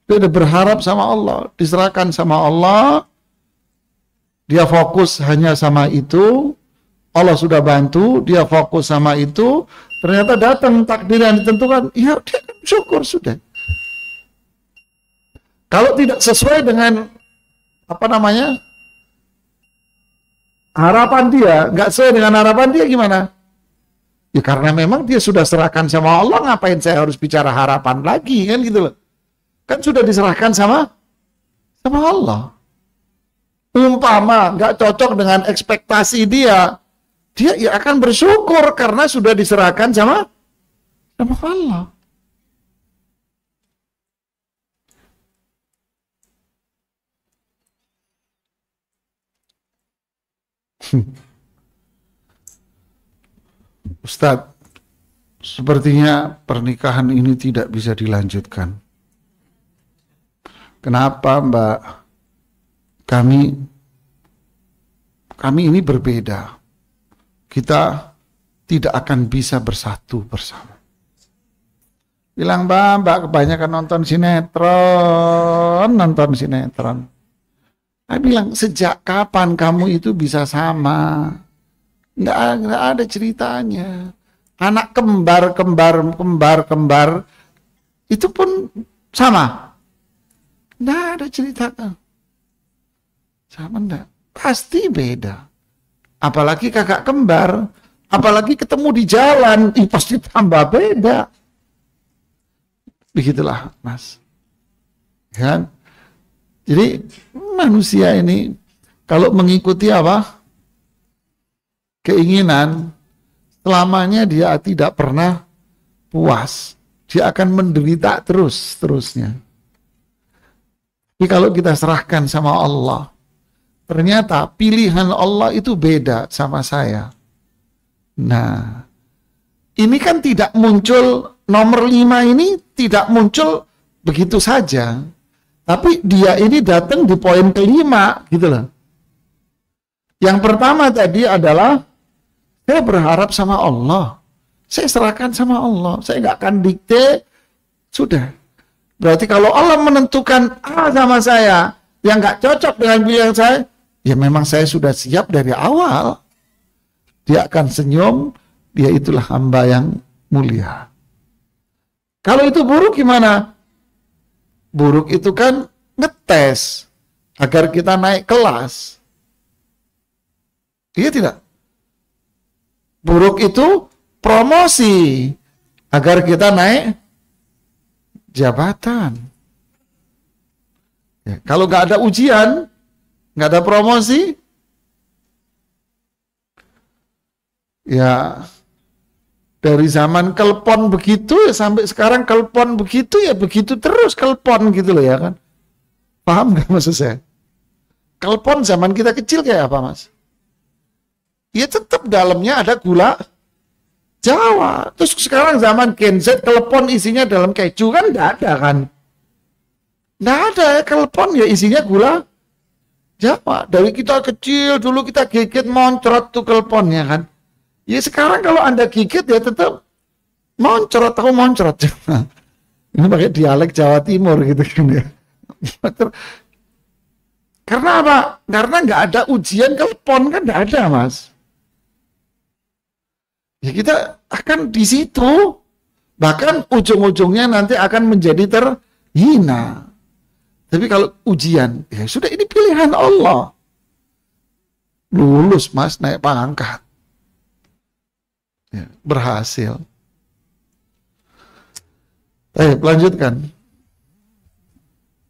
dia udah berharap sama Allah, diserahkan sama Allah. Dia fokus hanya sama itu, Allah sudah bantu, dia fokus sama itu, ternyata datang takdir yang ditentukan, ya dia syukur sudah. Kalau tidak sesuai dengan harapan dia, nggak sesuai dengan harapan dia gimana? Ya karena memang dia sudah serahkan sama Allah, ngapain saya harus bicara harapan lagi, kan gitu loh. Kan sudah diserahkan sama Allah. Umpama nggak cocok dengan ekspektasi dia ya akan bersyukur karena sudah diserahkan sama Allah. Ustadz, sepertinya pernikahan ini tidak bisa dilanjutkan. Kenapa, Mbak? Kami ini berbeda. Kita tidak akan bisa bersatu bersama. Bilang, Mbak kebanyakan nonton sinetron. Saya bilang, sejak kapan kamu itu bisa sama? Nggak ada ceritanya. Anak kembar itu pun sama. Nggak ada ceritanya. Sama enggak? Pasti beda. Apalagi kakak kembar, apalagi ketemu di jalan, pasti tambah beda. Begitulah, Mas. Kan? Jadi manusia ini kalau mengikuti apa? Keinginan, selamanya dia tidak pernah puas. Dia akan menderita terusnya. Tapi kalau kita serahkan sama Allah, ternyata pilihan Allah itu beda sama saya. Nah, ini kan tidak muncul, nomor 5 ini tidak muncul begitu saja. Tapi dia ini datang di poin kelima, gitu loh. Yang pertama tadi adalah, saya berharap sama Allah. Saya serahkan sama Allah. Saya nggak akan dikte, sudah. Berarti kalau Allah menentukan A sama saya, yang nggak cocok dengan pilihan saya, ya memang saya sudah siap dari awal. Dia akan senyum, dia itulah hamba yang mulia. Kalau itu buruk gimana? Buruk itu kan ngetes agar kita naik kelas. Iya tidak? Buruk itu promosi agar kita naik jabatan. Ya, kalau nggak ada ujian, nggak ada promosi, ya dari zaman kelpon begitu ya sampai sekarang kelpon begitu ya begitu terus kelpon gitu loh ya kan. Paham nggak maksud saya? Kelpon zaman kita kecil kayak apa mas? Ya tetap dalamnya ada gula Jawa. Terus sekarang zaman Gen Z kelpon isinya dalam keju kan nggak ada kan? Nggak ada ya kelpon ya isinya gula Jawa. Dari kita kecil dulu kita gigit moncrot tuh kelponnya kan. Ya sekarang kalau Anda gigit ya tetap moncrot, tahu moncrot. Ini pakai dialek Jawa Timur gitu kan ya. Karena apa? Karena nggak ada ujian kelpon kan nggak ada mas. Ya kita akan di situ. Bahkan ujung-ujungnya nanti akan menjadi terhina. Tapi kalau ujian, ya sudah ini pilihan Allah. Lulus mas, naik pangkat. Ya, berhasil. Lanjutkan.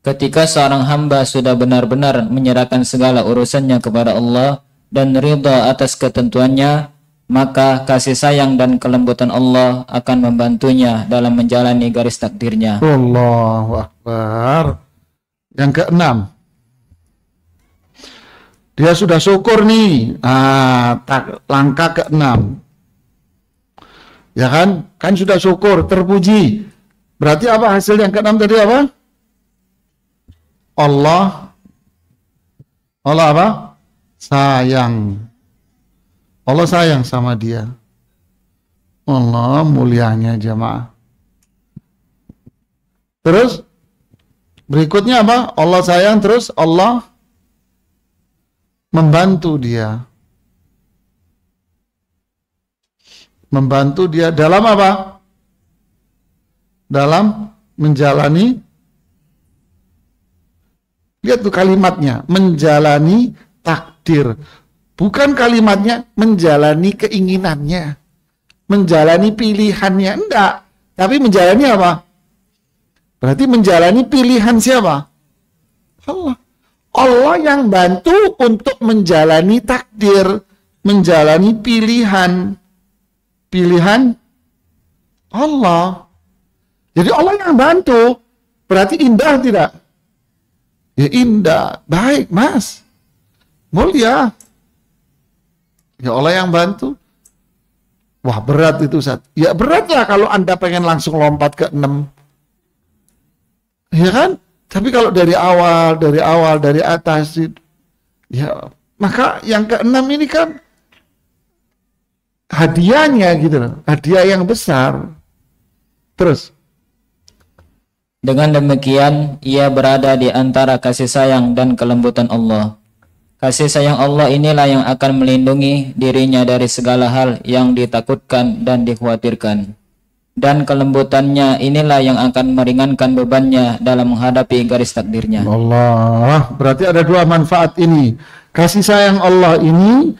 Ketika seorang hamba sudah benar-benar menyerahkan segala urusannya kepada Allah dan ridha atas ketentuannya, maka kasih sayang dan kelembutan Allah akan membantunya dalam menjalani garis takdirnya. Allahu Akbar. Yang keenam, dia sudah syukur nih. Langkah keenam. Ya kan? Kan sudah syukur, terpuji. Berarti apa hasil yang keenam tadi apa? Allah apa? Sayang. Allah sayang sama dia. Allah mulianya jamaah. Terus berikutnya apa? Allah sayang terus Allah membantu dia. Membantu dia dalam apa? Dalam menjalani, lihat tuh kalimatnya, menjalani takdir. Bukan kalimatnya menjalani keinginannya, menjalani pilihannya, enggak. Tapi menjalani apa? Berarti menjalani pilihan siapa? Allah. Allah yang bantu untuk menjalani takdir, menjalani pilihan Allah. Jadi Allah yang bantu, berarti indah tidak? Ya indah, baik mas, mulia. Ya Allah yang bantu. Wah berat itu Ustaz. Ya berat lah kalau Anda pengen langsung lompat ke 6. Ya kan? Tapi kalau dari awal, dari atas, ya maka yang ke-6 ini kan hadiahnya gitu loh, hadiah yang besar. Terus dengan demikian ia berada di antara kasih sayang dan kelembutan Allah. Kasih sayang Allah inilah yang akan melindungi dirinya dari segala hal yang ditakutkan dan dikhawatirkan. Dan kelembutannya inilah yang akan meringankan bebannya dalam menghadapi garis takdirnya. Allah, berarti ada dua manfaat ini. Kasih sayang Allah ini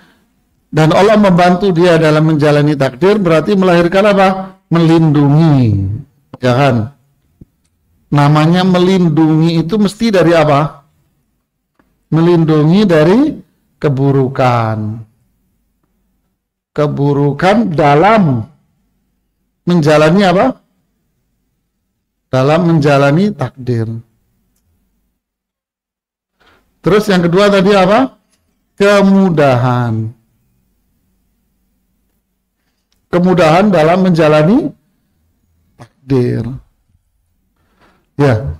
dan Allah membantu dia dalam menjalani takdir, berarti melahirkan apa? Melindungi. Ya kan? Namanya melindungi itu mesti dari apa? Melindungi dari keburukan. Keburukan dalam menjalani apa? Dalam menjalani takdir. Terus yang kedua tadi apa? Kemudahan. Kemudahan dalam menjalani takdir. Ya,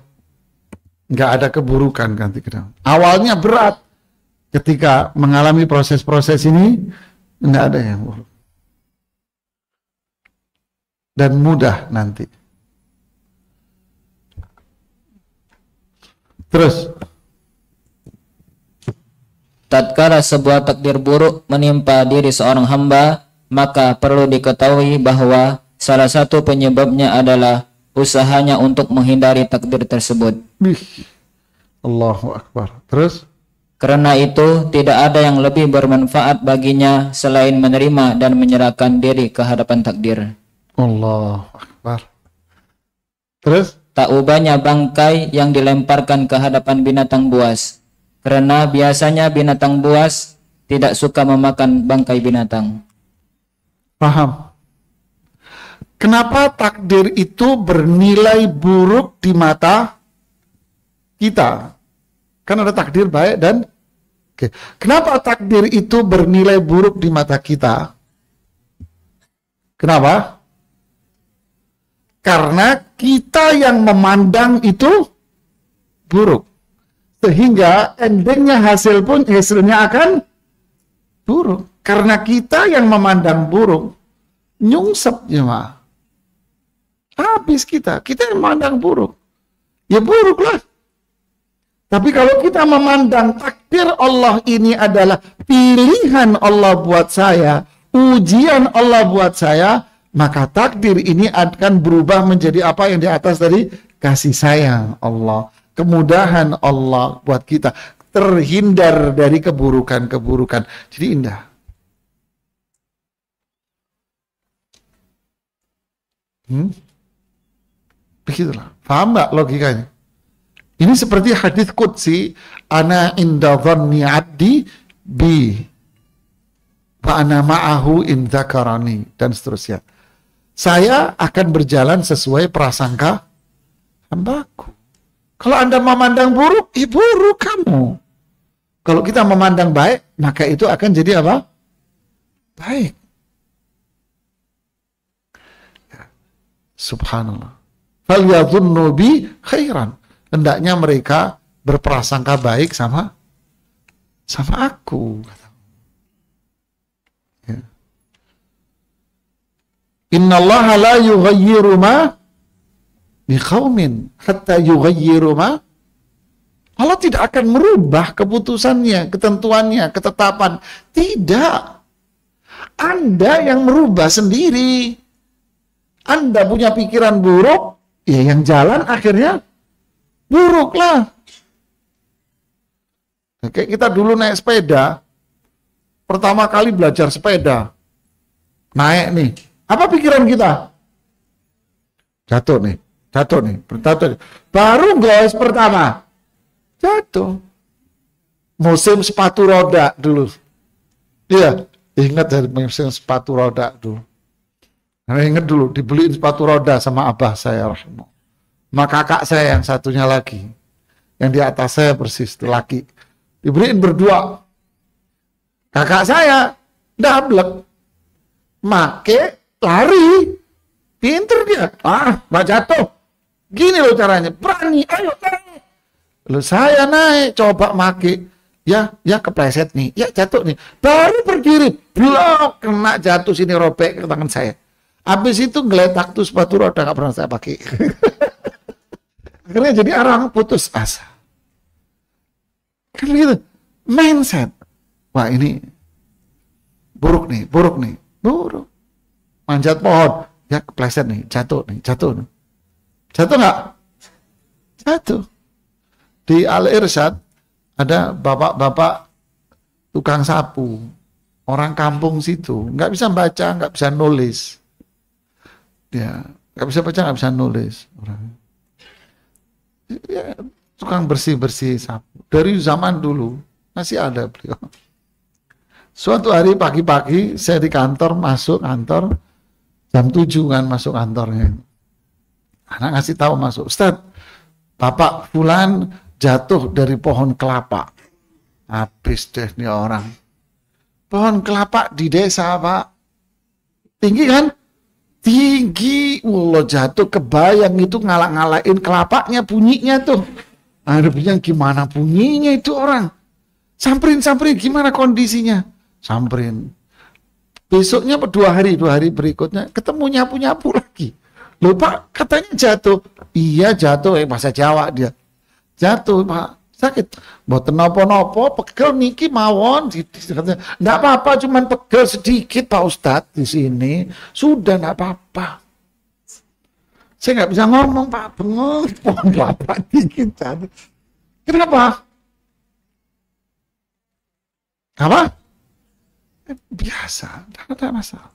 nggak ada keburukan kan? Awalnya berat, ketika mengalami proses-proses ini nggak ada yang buruk dan mudah nanti. Terus, tatkala sebuah takdir buruk menimpa diri seorang hamba, maka perlu diketahui bahwa salah satu penyebabnya adalah usahanya untuk menghindari takdir tersebut. Allahu Akbar. Terus? Karena itu tidak ada yang lebih bermanfaat baginya selain menerima dan menyerahkan diri ke hadapan takdir. Allahu Akbar. Terus? tak ubahnya bangkai yang dilemparkan ke hadapan binatang buas, karena biasanya binatang buas tidak suka memakan bangkai binatang. Paham? Kenapa takdir itu bernilai buruk di mata kita? Kan ada takdir baik dan oke. Kenapa takdir itu bernilai buruk di mata kita? Kenapa? Karena kita yang memandang itu buruk. Sehingga endingnya hasilnya akan buruk. Karena kita yang memandang buruk, nyungsep jemaah. Habis kita yang memandang buruk. Ya buruklah. Tapi kalau kita memandang takdir Allah ini adalah pilihan Allah buat saya, ujian Allah buat saya, maka takdir ini akan berubah menjadi apa yang di atas dari kasih sayang Allah, kemudahan Allah buat kita, terhindar dari keburukan-keburukan. Jadi indah. Begitulah. Paham nggak logikanya? Ini seperti hadis qudsi, ana inda dhanni abdi bi wa ana ma'ahu in dzakarani, dan seterusnya. Saya akan berjalan sesuai prasangka hambaku. Kalau Anda memandang buruk, ya buruk kamu. Kalau kita memandang baik, maka itu akan jadi apa? Baik. Subhanallah. Falyadhunnu bi khairan. Hendaknya mereka berprasangka baik sama aku. Ya. Innallaha la yughayyiru ma biqaumin hatta yughayyiru ma. Allah tidak akan merubah keputusannya, ketentuannya, ketetapan. Tidak. Anda yang merubah sendiri. Anda punya pikiran buruk, ya yang jalan akhirnya buruklah. Kayak kita dulu naik sepeda, pertama kali belajar sepeda, naik nih, apa pikiran kita? Jatuh nih. Baru goes pertama, jatuh. Musim sepatu roda dulu. Iya, ingat dari musim sepatu roda dulu. Nah, ingat dulu, dibeliin sepatu roda sama abah saya, rahimah. Maka kakak saya yang satunya lagi, yang di atas saya persis, laki, dibeliin berdua. Kakak saya dablek, make lari, pinter dia. Mbak jatuh, gini loh caranya, berani, ayo naik. Lalu saya naik, coba make, ya kepleset nih, ya jatuh nih, baru berdiri, blok, kena jatuh sini, robek ke tangan saya. Habis itu geletak tuh sepatu roda, gak pernah saya pakai. Akhirnya jadi orang putus asa. Kan gitu, mindset. Wah ini buruk nih. Manjat pohon, ya kepleset nih, jatuh. Jatuh nggak? Jatuh. Di Al-Irsyad ada bapak-bapak tukang sapu, orang kampung situ, nggak bisa baca, nggak bisa nulis. Ya, nggak bisa baca, nggak bisa nulis. Ya, tukang bersih sapu dari zaman dulu masih ada beliau. Suatu hari pagi-pagi saya di kantor, masuk kantor jam 7 kan, masuk kantornya. Anak ngasih tahu masuk, Ustaz, Bapak Fulan jatuh dari pohon kelapa. Habis deh nih orang. Pohon kelapa di desa, Pak. Tinggi kan? Tinggi. Allah, jatuh, kebayang itu ngalak-ngalain kelapanya, bunyinya tuh. Ada bilang gimana bunyinya itu orang. Samperin, gimana kondisinya? Samperin. Besoknya 2 hari berikutnya ketemu nyapu lagi. Loh Pak, katanya jatuh. Iya jatuh, bahasa Jawa dia. Jatuh Pak, sakit. Mboten nopo-nopo, pegel niki mawon. Enggak apa-apa, cuman pegel sedikit Pak Ustadz di sini. Sudah enggak apa-apa. Saya nggak bisa ngomong Pak, bengong. Bapak dikit jatuh. Kenapa? Apa? Biasa, tidak ada masalah.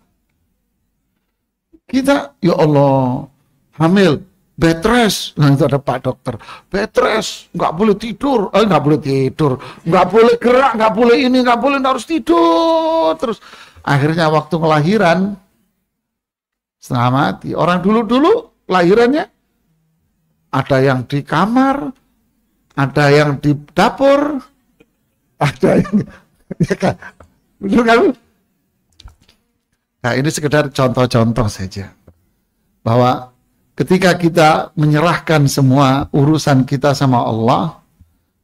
Kita, ya Allah, hamil, bed rest. Nah, itu ada Pak Dokter. Bed rest, nggak boleh tidur, nggak boleh tidur, nggak boleh gerak, nggak boleh ini, nggak boleh, harus tidur terus. Akhirnya waktu kelahiran setengah mati. Orang dulu lahirannya ada yang di kamar, ada yang di dapur, ada yang ya kan, betul kan? Nah, ini sekedar contoh-contoh saja bahwa ketika kita menyerahkan semua urusan kita sama Allah,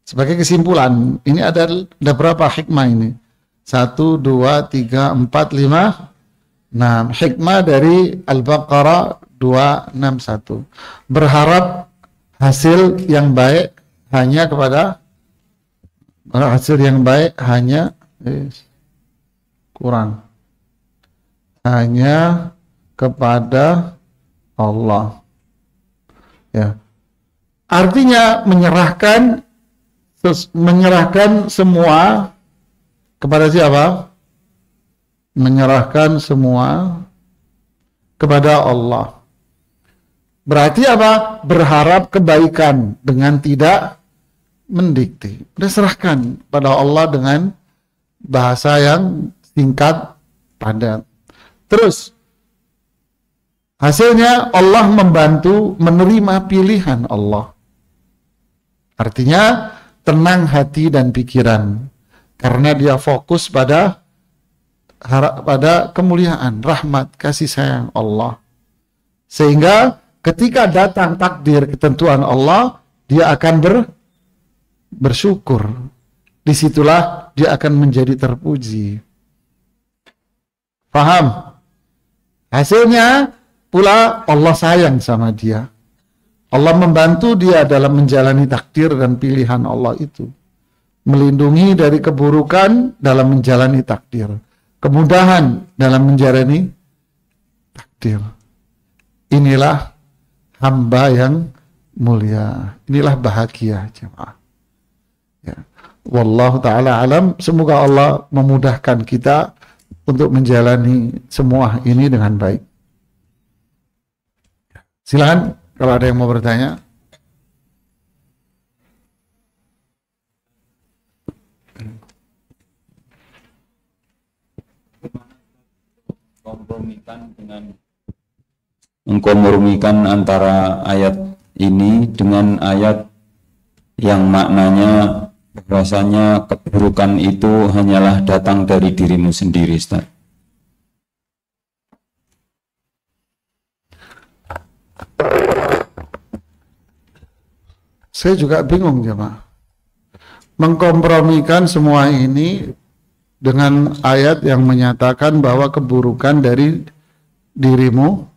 sebagai kesimpulan, ini ada berapa hikmah ini? 1, 2, 3, 4, 5, 6. Hikmah dari Al-Baqarah 261. Berharap hasil yang baik hanya kepada kurang. Hanya kepada Allah. Ya. Artinya menyerahkan semua kepada siapa? Menyerahkan semua kepada Allah. Berarti apa? Berharap kebaikan dengan tidak mendikte. Serahkan pada Allah dengan bahasa yang singkat, padat. Terus hasilnya Allah membantu menerima pilihan Allah. Artinya tenang hati dan pikiran karena dia fokus pada kemuliaan, rahmat, kasih sayang Allah. Sehingga ketika datang takdir ketentuan Allah, dia akan bersyukur. Disitulah dia akan menjadi terpuji. Paham? Hasilnya pula Allah sayang sama dia. Allah membantu dia dalam menjalani takdir dan pilihan Allah itu. Melindungi dari keburukan dalam menjalani takdir. Kemudahan dalam menjalani takdir. Inilah hamba yang mulia. Inilah bahagia jemaah. Ya. Wallahu ta'ala alam. Semoga Allah memudahkan kita untuk menjalani semua ini dengan baik. Silakan kalau ada yang mau bertanya. Mengkompromikan antara ayat ini dengan ayat yang maknanya bahwasanya keburukan itu hanyalah datang dari dirimu sendiri, Ustaz. Saya juga bingung jemaah. Mengkompromikan semua ini dengan ayat yang menyatakan bahwa keburukan dari dirimu,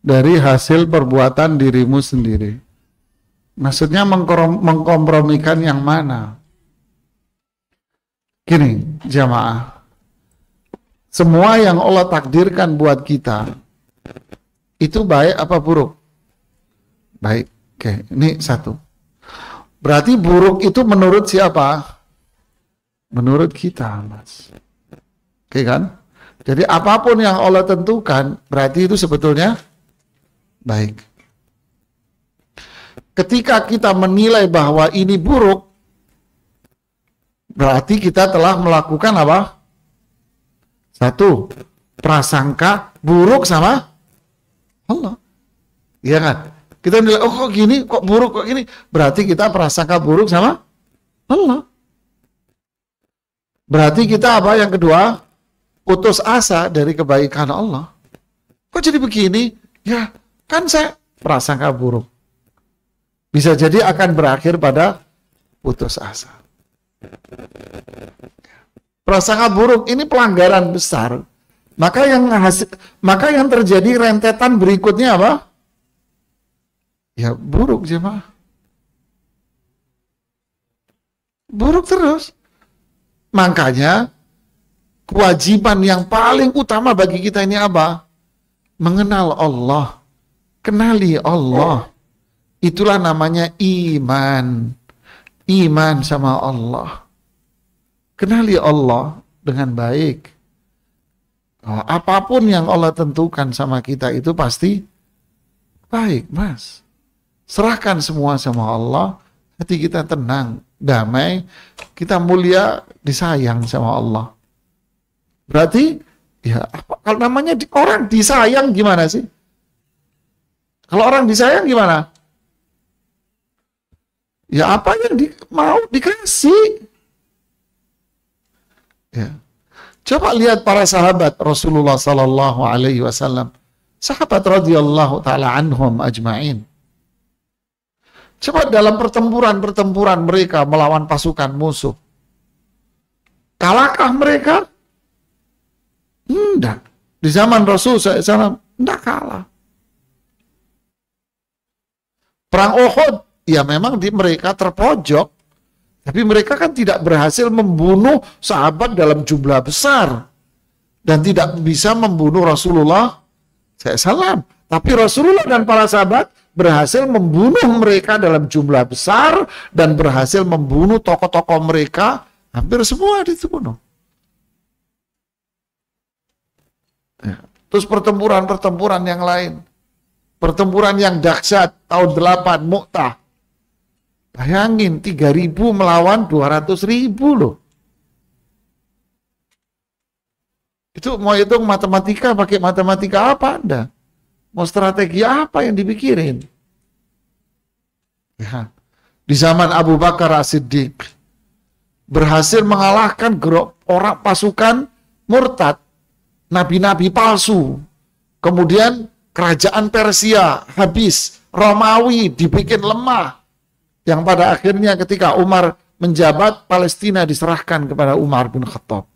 dari hasil perbuatan dirimu sendiri. Maksudnya mengkompromikan yang mana? Gini, jamaah. Semua yang Allah takdirkan buat kita, itu baik apa buruk? Baik. Oke, ini satu. Berarti buruk itu menurut siapa? Menurut kita, Mas. Oke kan? Jadi apapun yang Allah tentukan, berarti itu sebetulnya baik. Ketika kita menilai bahwa ini buruk, berarti kita telah melakukan apa? Satu, prasangka buruk sama Allah. Iya kan? Kita nilai, oh kok gini, kok buruk, kok gini. Berarti kita prasangka buruk sama Allah. Berarti kita apa? Yang kedua, putus asa dari kebaikan Allah. Kok jadi begini? Ya, kan saya prasangka buruk. Bisa jadi akan berakhir pada putus asa. Prasangka buruk ini pelanggaran besar. Maka yang terjadi rentetan berikutnya apa? Ya buruk jemaah. Buruk terus. Makanya kewajiban yang paling utama bagi kita ini apa? Mengenal Allah. Kenali Allah. Itulah namanya iman. Iman sama Allah. Kenali Allah dengan baik. Apapun yang Allah tentukan sama kita itu pasti baik mas. Serahkan semua sama Allah, hati kita tenang, damai, kita mulia, disayang sama Allah. Berarti, ya apa, kalau namanya orang disayang gimana sih? Kalau orang disayang gimana? Ya apa yang mau dikasih. Ya. Coba lihat para sahabat Rasulullah Sallallahu Alaihi Wasallam, sahabat radhiyallahu taala anhum ajma'in. Coba dalam pertempuran mereka melawan pasukan musuh, kalahkah mereka? Enggak. Di zaman Rasul SAW enggak kalah. Perang Uhud, ya memang mereka terpojok, tapi mereka kan tidak berhasil membunuh sahabat dalam jumlah besar dan tidak bisa membunuh Rasulullah SAW. Tapi Rasulullah dan para sahabat berhasil membunuh mereka dalam jumlah besar dan berhasil membunuh tokoh-tokoh mereka, hampir semua dibunuh. Ya. Terus pertempuran yang lain. Pertempuran yang dahsyat tahun 8 Mu'tah. Bayangin 3.000 melawan 200.000 loh. Itu mau hitung matematika, pakai matematika apa Anda? Mau strategi apa yang dipikirin? Ya. Di zaman Abu Bakar As-Siddiq berhasil mengalahkan orang pasukan murtad, nabi-nabi palsu. Kemudian kerajaan Persia habis, Romawi dibikin lemah. Yang pada akhirnya ketika Umar menjabat, Palestina diserahkan kepada Umar bin Khattab.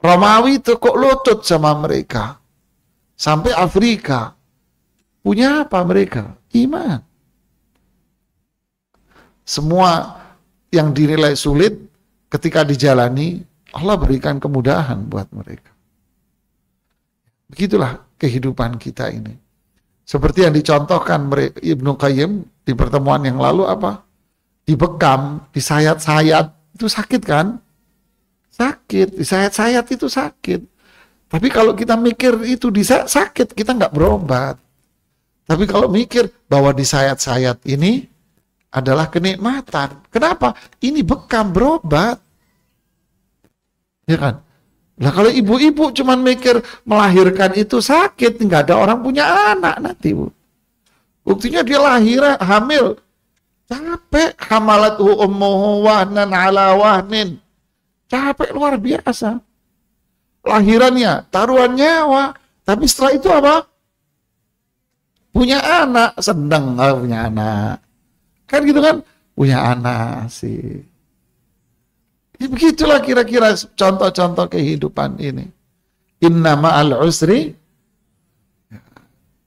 Romawi tekuk lutut sama mereka. Sampai Afrika. Punya apa mereka? Iman. Semua yang dinilai sulit ketika dijalani, Allah berikan kemudahan buat mereka. Begitulah kehidupan kita ini. Seperti yang dicontohkan Ibnu Qayyim di pertemuan yang lalu apa? Dibekam, disayat-sayat, itu sakit kan? Sakit, disayat-sayat itu sakit. Tapi kalau kita mikir itu sakit, kita nggak berobat. Tapi kalau mikir bahwa disayat-sayat ini adalah kenikmatan. Kenapa? Ini bekam berobat. Ya kan? Nah kalau ibu-ibu cuman mikir melahirkan itu sakit, nggak ada orang punya anak nanti, Bu. Buktinya dia hamil, capek, hamalathu ummuhu wahnan ala wahnin, capek luar biasa. Lahirannya, taruhan nyawa, tapi setelah itu apa? Punya anak, seneng punya anak, kan gitu kan? Punya anak sih. Ya, begitulah kira-kira contoh-contoh kehidupan ini. Inna ma'al usri.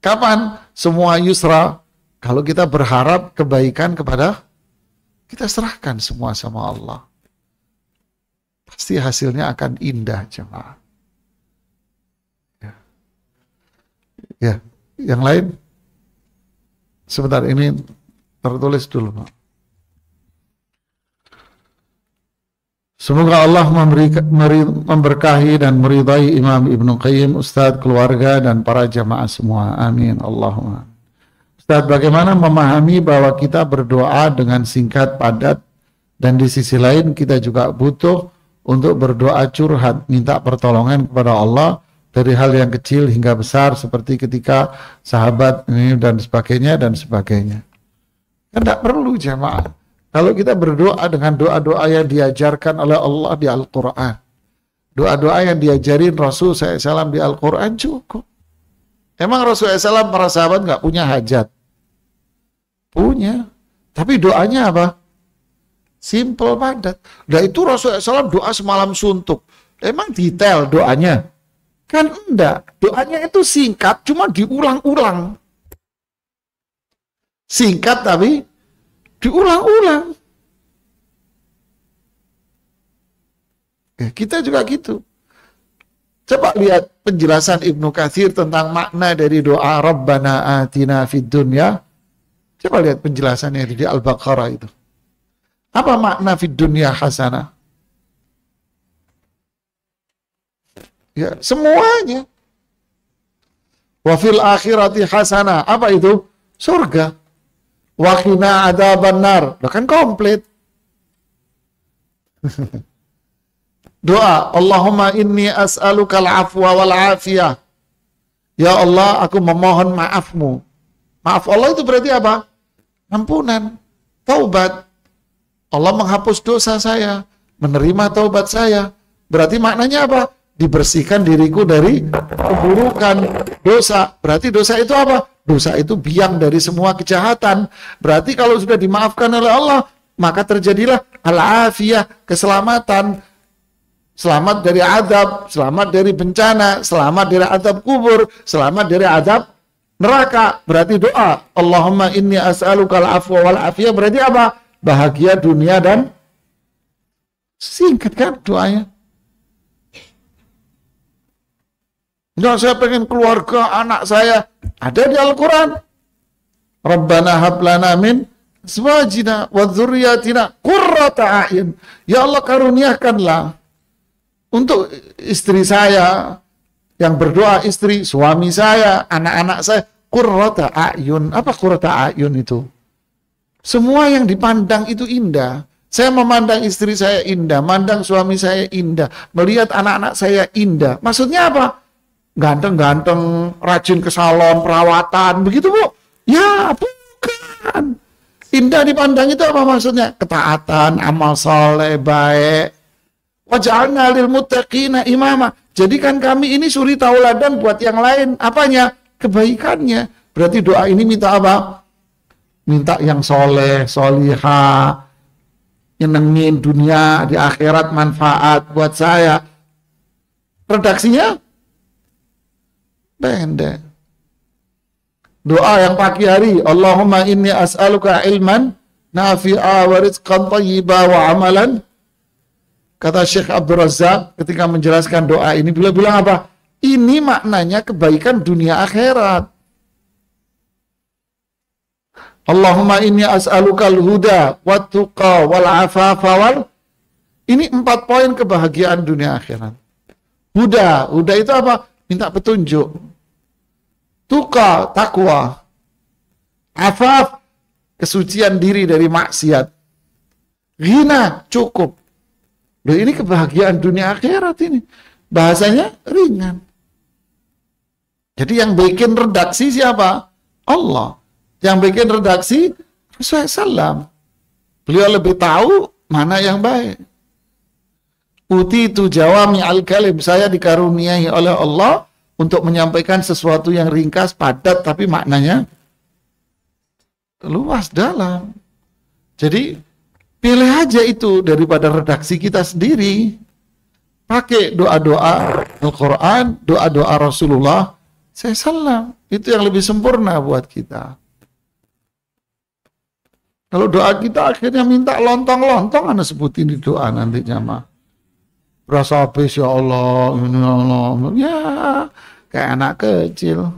Kapan semua yusra? Kalau kita berharap kebaikan kepada, kita serahkan semua sama Allah. Pasti hasilnya akan indah, jemaah. Ya, yang lain? Sebentar, ini tertulis dulu, Pak. Semoga Allah memberkahi dan meridai Imam Ibnu Qayyim, Ustadz, keluarga, dan para jamaah semua. Amin. Allahumma. Ustadz, bagaimana memahami bahwa kita berdoa dengan singkat, padat, dan di sisi lain kita juga butuh untuk berdoa curhat, minta pertolongan kepada Allah dari hal yang kecil hingga besar, seperti ketika sahabat ini dan sebagainya, dan sebagainya. Kan tidak perlu jamaah. Kalau kita berdoa dengan doa-doa yang diajarkan oleh Allah di Al-Quran, doa-doa yang diajarin Rasul SAW di Al-Quran cukup. Emang Rasul SAW para sahabat nggak punya hajat? Punya. Tapi doanya apa? Simple, padat. Nah itu Rasul SAW doa semalam suntuk. Emang detail doanya? Kan enggak. Doanya itu singkat, cuma diulang-ulang. Singkat tapi diulang-ulang. Kita juga gitu. Coba lihat penjelasan Ibnu Katsir tentang makna dari doa Rabbana atina fid dunya. Coba lihat penjelasannya di Al-Baqarah itu. Apa makna fid dunya hasanah? Ya, semuanya. Wa fil akhirati hasanah. Apa itu? Surga. Wa qina adzabannar. Udah kan komplit. Doa, Allahumma inni as'alukal afwa wal afiyah. Ya Allah, aku memohon maafmu. Maaf Allah itu berarti apa? Ampunan, taubat. Allah menghapus dosa saya, menerima taubat saya. Berarti maknanya apa? Dibersihkan diriku dari keburukan dosa. Berarti dosa itu apa? Dosa itu biang dari semua kejahatan. Berarti kalau sudah dimaafkan oleh Allah, maka terjadilah al-afiyah, keselamatan. Selamat dari azab, selamat dari bencana, selamat dari azab kubur, selamat dari azab neraka. Berarti doa, Allahumma inni as'alukal afwa wal afiyah. Berarti apa? Bahagia dunia dan singkat kan doanya. Enggak, saya pengen keluarga anak saya. Ada di Al-Quran. Rabbana hablana min azwajina wa dzurriyyatina qurrata a'yun. Ya Allah, karuniakanlah untuk istri saya, yang berdoa istri, suami saya, anak-anak saya, qurrata a'yun. Apa qurrata a'yun itu? Semua yang dipandang itu indah. Saya memandang istri saya indah, mandang suami saya indah, melihat anak-anak saya indah. Maksudnya apa? Ganteng-ganteng, rajin ke salon, perawatan, begitu Bu? Ya, bukan. Indah dipandang itu apa maksudnya? Ketaatan, amal soleh, baik. Waj'alna lil muttaqina imama. Jadikan kami ini suri tauladan buat yang lain. Apanya? Kebaikannya. Berarti doa ini minta apa? Minta yang soleh, solihah, nyenengin dunia, di akhirat manfaat buat saya. Redaksinya pendek. Doa yang pagi hari, Allahumma inni as'aluka ilman nafi'a wa rizqan thayyiba wa amalan. Kata Syekh Abdul Razak ketika menjelaskan doa ini, beliau bilang apa? Ini maknanya kebaikan dunia akhirat. Allahumma inni as'alukal huda wat tuqa wal afafa wal. Ini 4 poin kebahagiaan dunia akhirat. Huda itu apa? Minta petunjuk. Tuqa, takwa. Afaf, kesucian diri dari maksiat. Ghina, cukup. Loh, ini kebahagiaan dunia akhirat ini. Bahasanya ringan. Jadi yang bikin redaksi siapa? Allah. Yang bikin redaksi Rasulullah SAW. Beliau lebih tahu mana yang baik. Utitu jawami al-kalim. Saya dikaruniai oleh Allah untuk menyampaikan sesuatu yang ringkas, padat, tapi maknanya luas, dalam. Jadi pilih aja itu daripada redaksi kita sendiri. Pakai doa-doa Al-Quran, doa-doa Rasulullah SAW. Itu yang lebih sempurna buat kita. Kalau doa kita akhirnya minta lontong-lontong, Anda sebutin di doa nanti jamaah. Berasa habis, ya Allah, ya Allah. Ya, kayak anak kecil.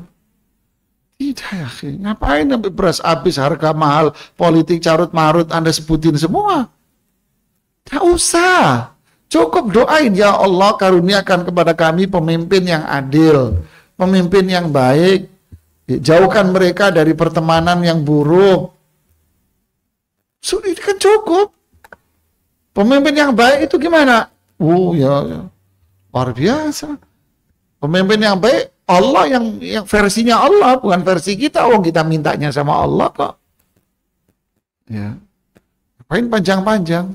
Tidak ya, ngapain sampai beras habis, harga mahal, politik carut-marut, Anda sebutin semua. Tak usah. Cukup doain, ya Allah karuniakan kepada kami pemimpin yang adil, pemimpin yang baik, jauhkan mereka dari pertemanan yang buruk. Sudah, kan cukup. Pemimpin yang baik itu gimana? Ya, luar biasa. Pemimpin yang baik, Allah yang versinya Allah, bukan versi kita. Kita mintanya sama Allah kok. Ya. Ngapain panjang-panjang?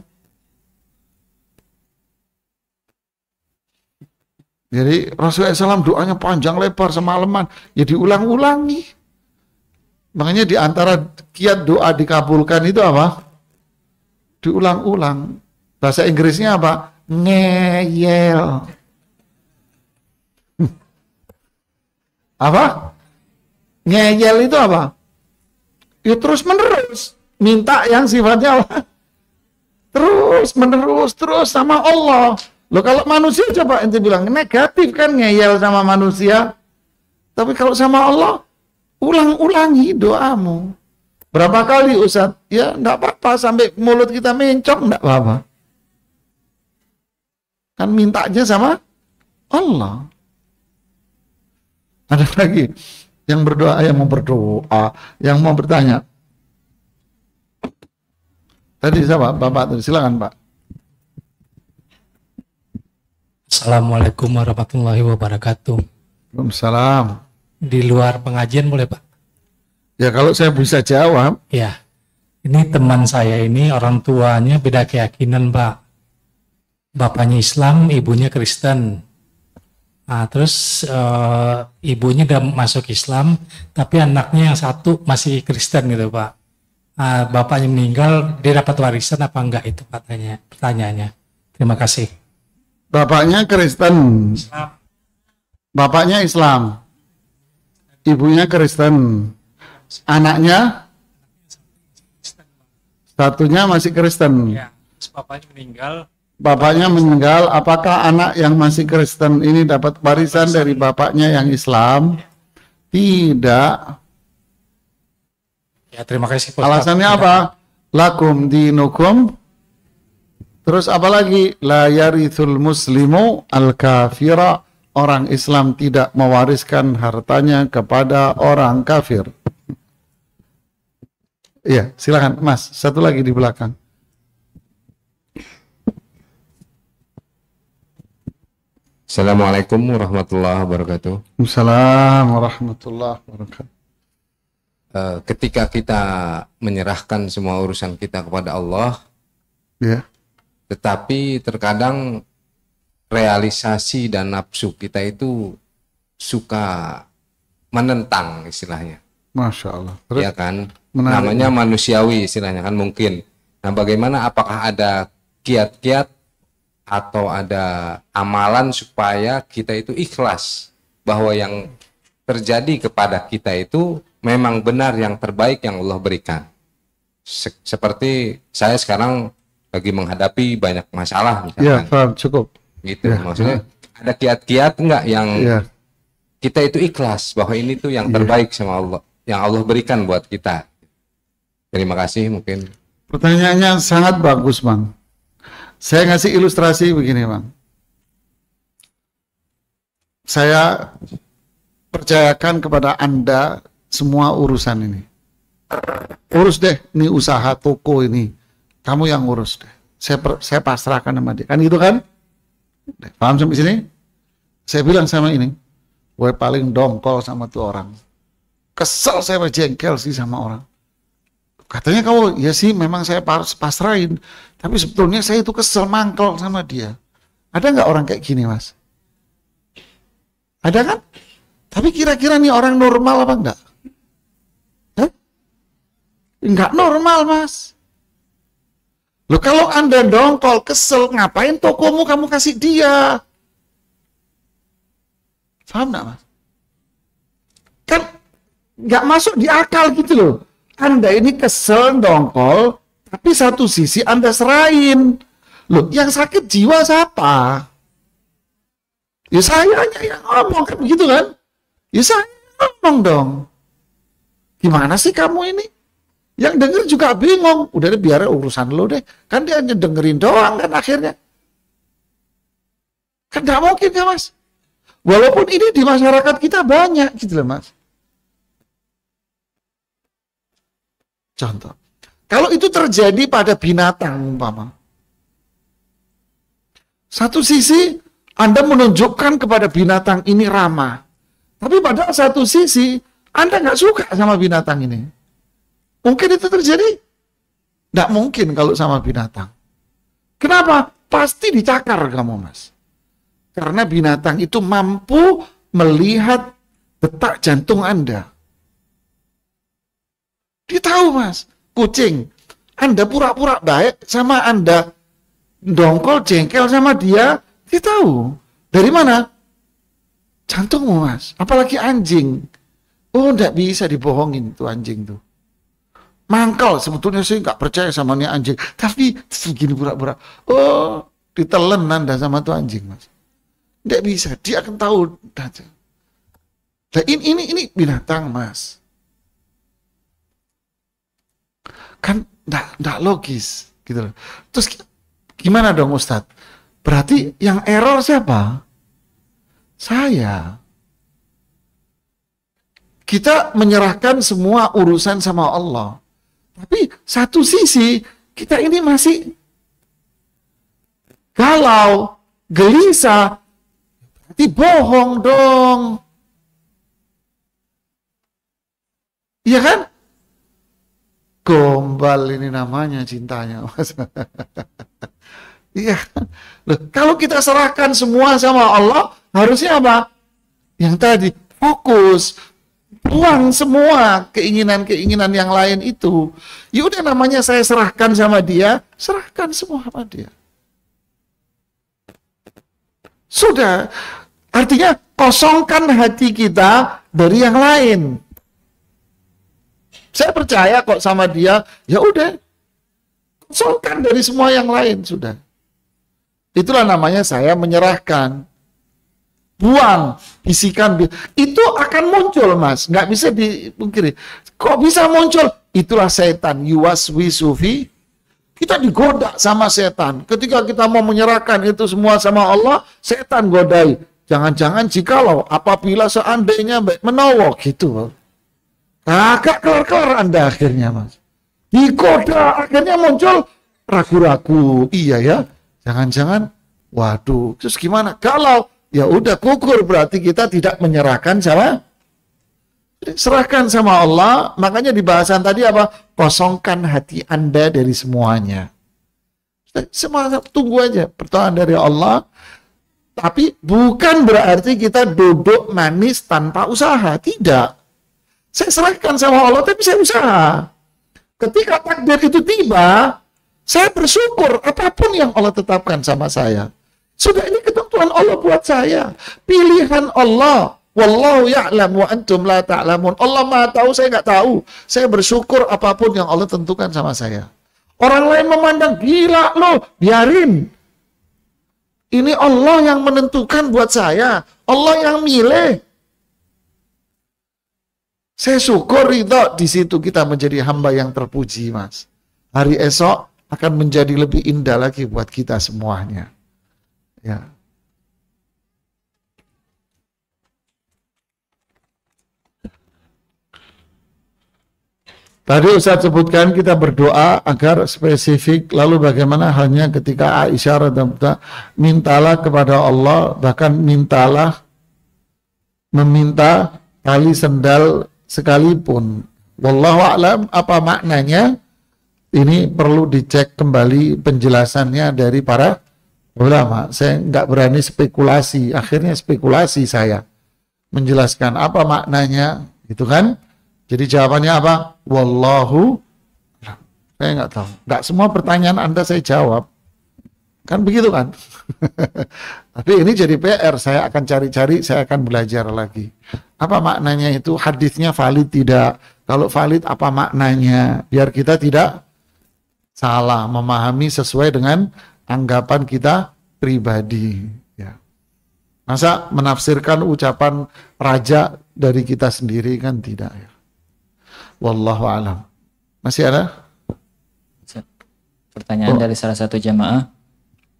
Jadi Rasulullah SAW doanya panjang lebar semalaman, ya diulang-ulangi. Makanya di antara kiat doa dikabulkan itu apa? Diulang-ulang. Bahasa Inggrisnya apa? Ngeyel. Apa? Ngeyel itu apa? Ya terus menerus minta yang sifatnya apa? Terus menerus terus sama Allah. Loh, kalau manusia coba ente bilang negatif kan, ngeyel sama manusia. Tapi kalau sama Allah, ulang-ulangi doamu. Berapa kali Ustaz? Ya enggak apa-apa, sampai mulut kita mencong enggak apa-apa. Kan mintanya sama Allah. Ada lagi yang berdoa, yang mau berdoa, yang mau bertanya. Tadi siapa? Bapak tadi, silakan Pak. Assalamualaikum warahmatullahi wabarakatuh. Waalaikumsalam. Di luar pengajian boleh Pak? Ya kalau saya bisa jawab. Ya, ini teman saya ini orang tuanya beda keyakinan Pak. Bapaknya Islam, ibunya Kristen. Nah, terus ibunya udah masuk Islam, tapi anaknya yang satu masih Kristen gitu Pak. Nah, bapaknya meninggal, dia dapat warisan apa enggak itu katanya, pertanyaannya. Terima kasih. Bapaknya Kristen, bapaknya Islam, ibunya Kristen, anaknya satunya masih Kristen. Ya, terus bapaknya meninggal. Bapaknya meninggal, apakah anak yang masih Kristen ini dapat warisan dari bapaknya yang Islam? Tidak. Ya, terima kasih Pak. Alasannya apa? Lakum dinukum. Terus apa lagi? La yarithul muslimu al-kafira. Orang Islam tidak mewariskan hartanya kepada orang kafir. Iya, silakan Mas. Satu lagi di belakang. Assalamualaikum warahmatullahi wabarakatuh. Assalamualaikum warahmatullahi wabarakatuh. Ketika kita menyerahkan semua urusan kita kepada Allah, Ya. tetapi terkadang realisasi dan nafsu kita itu suka menentang istilahnya, Masya Allah. Terus, ya kan? menarik. Namanya manusiawi istilahnya kan mungkin. Nah, bagaimana? Apakah ada kiat-kiat atau ada amalan supaya kita itu ikhlas bahwa yang terjadi kepada kita itu memang benar yang terbaik yang Allah berikan. Seperti saya sekarang lagi menghadapi banyak masalah Ya, misalkan. paham, cukup. Gitu. Ya, Maksudnya ada kiat-kiat enggak yang Ya. kita itu ikhlas bahwa ini tuh yang terbaik sama Allah, yang Allah berikan buat kita. Terima kasih mungkin. Pertanyaannya sangat bagus, Bang. Saya ngasih ilustrasi begini, Bang. Saya percayakan kepada Anda semua urusan ini. Urus deh, ini usaha toko ini. Kamu yang urus deh. Saya pasrahkan sama dia. Kan gitu kan? Paham sampai sini? Saya bilang sama ini, gue paling dongkol sama tuh orang. Kesel saya, jengkel sih sama orang. Katanya kamu, ya sih memang saya pasrahin, tapi sebetulnya saya itu kesel, mangkel sama dia. Ada nggak orang kayak gini, Mas? Ada kan? Tapi kira-kira nih orang normal apa enggak? Hah? Enggak normal, Mas. Loh, kalau Anda dongkol, kesel, ngapain tokomu kamu kasih dia? Paham nggak, Mas? Kan nggak masuk di akal gitu loh. Anda ini kesel, dongkol, tapi satu sisi Anda serahin. Loh, yang sakit jiwa siapa? Ya saya yang ngomong, kan begitu kan? Ya saya ngomong dong. Gimana sih kamu ini? Yang denger juga bingung. Udah deh, biar urusan lo deh. Kan dia hanya dengerin doang kan akhirnya. Kan gak mungkin kan, Mas? Walaupun ini di masyarakat kita banyak gitu loh, Mas. Contoh, kalau itu terjadi pada binatang umpama, satu sisi Anda menunjukkan kepada binatang ini ramah, tapi pada satu sisi Anda nggak suka sama binatang ini. Mungkin itu terjadi? Nggak mungkin kalau sama binatang. Kenapa? Pasti dicakar kamu, Mas. Karena binatang itu mampu melihat detak jantung Anda. Dia tahu, Mas. Kucing, Anda pura-pura baik sama Anda dongkol, jengkel sama dia, dia tahu. Dari mana? Jantungmu, Mas. Apalagi anjing. Oh, enggak bisa dibohongin tuh anjing tuh. Mangkal, sebetulnya saya nggak percaya sama nih anjing. Tapi segini pura-pura. Oh, ditelen Anda sama tuh anjing, Mas. Enggak bisa, dia akan tahu. Nah, ini binatang, Mas. Kan enggak logis gitu loh. Terus gimana dong, Ustadz? Berarti yang error siapa? Saya. kita menyerahkan semua urusan sama Allah. Tapi satu sisi kita ini masih galau, gelisah, berarti bohong dong. Iya kan? Gombal ini namanya cintanya. Iya. Loh, kalau kita serahkan semua sama Allah, harusnya apa? Yang tadi, fokus. Buang semua keinginan-keinginan yang lain itu. Ya udah, namanya saya serahkan sama dia, serahkan semua sama dia. Sudah. Artinya kosongkan hati kita dari yang lain. Saya percaya kok sama dia, ya udah. Kosongkan dari semua yang lain, sudah. Itulah namanya saya menyerahkan. Buang, bisikan, itu akan muncul, Mas. Nggak bisa dipungkiri. Kok bisa muncul? Itulah setan. Yuwaswisu fi. Kita digoda sama setan. Ketika kita mau menyerahkan itu semua sama Allah, setan godai. Jangan-jangan jikalau apabila seandainya menawa gitu. Agak kelar-kelar Anda akhirnya, Mas. Digoda, akhirnya muncul ragu-ragu. Iya ya, jangan-jangan, waduh, terus gimana? Kalau ya udah gugur, berarti kita tidak menyerahkan sama, serahkan sama Allah. Makanya di bahasan tadi apa? Kosongkan hati Anda dari semuanya. Semua tunggu aja pertolongan dari Allah. Tapi bukan berarti kita duduk manis tanpa usaha, tidak. Saya serahkan sama Allah, tapi saya usaha. Ketika takdir itu tiba, saya bersyukur apapun yang Allah tetapkan sama saya. Sudah, ini ketentuan Allah buat saya. Pilihan Allah. Wallahu ya'lam wa antum la ta'lamun. Allah Maha tahu, saya nggak tahu. Saya bersyukur apapun yang Allah tentukan sama saya. Orang lain memandang, gila loh, biarin. Ini Allah yang menentukan buat saya. Allah yang milih. Saya syukur ridho, di situ kita menjadi hamba yang terpuji, Mas. Hari esok akan menjadi lebih indah lagi buat kita semuanya. Ya. Tadi Ustaz sebutkan kita berdoa agar spesifik, lalu bagaimana halnya ketika Aisyah radhiyallahu, mintalah kepada Allah, bahkan meminta tali sendal sekalipun. Wallahu a'lam, apa maknanya? Ini perlu dicek kembali penjelasannya dari para ulama. Saya nggak berani spekulasi, akhirnya spekulasi saya menjelaskan apa maknanya, gitu kan? Jadi jawabannya apa? Wallahu, saya nggak tahu. Nggak semua pertanyaan Anda saya jawab, kan begitu kan? Tapi ini jadi PR, saya akan cari-cari, saya akan belajar lagi. Apa maknanya itu? Hadisnya valid tidak? Kalau valid apa maknanya? Biar kita tidak salah memahami sesuai dengan anggapan kita pribadi. Ya. Masa menafsirkan ucapan raja dari kita sendiri kan tidak ya. Wallahu a'lam. Masih ada? Pertanyaan dari salah satu jamaah.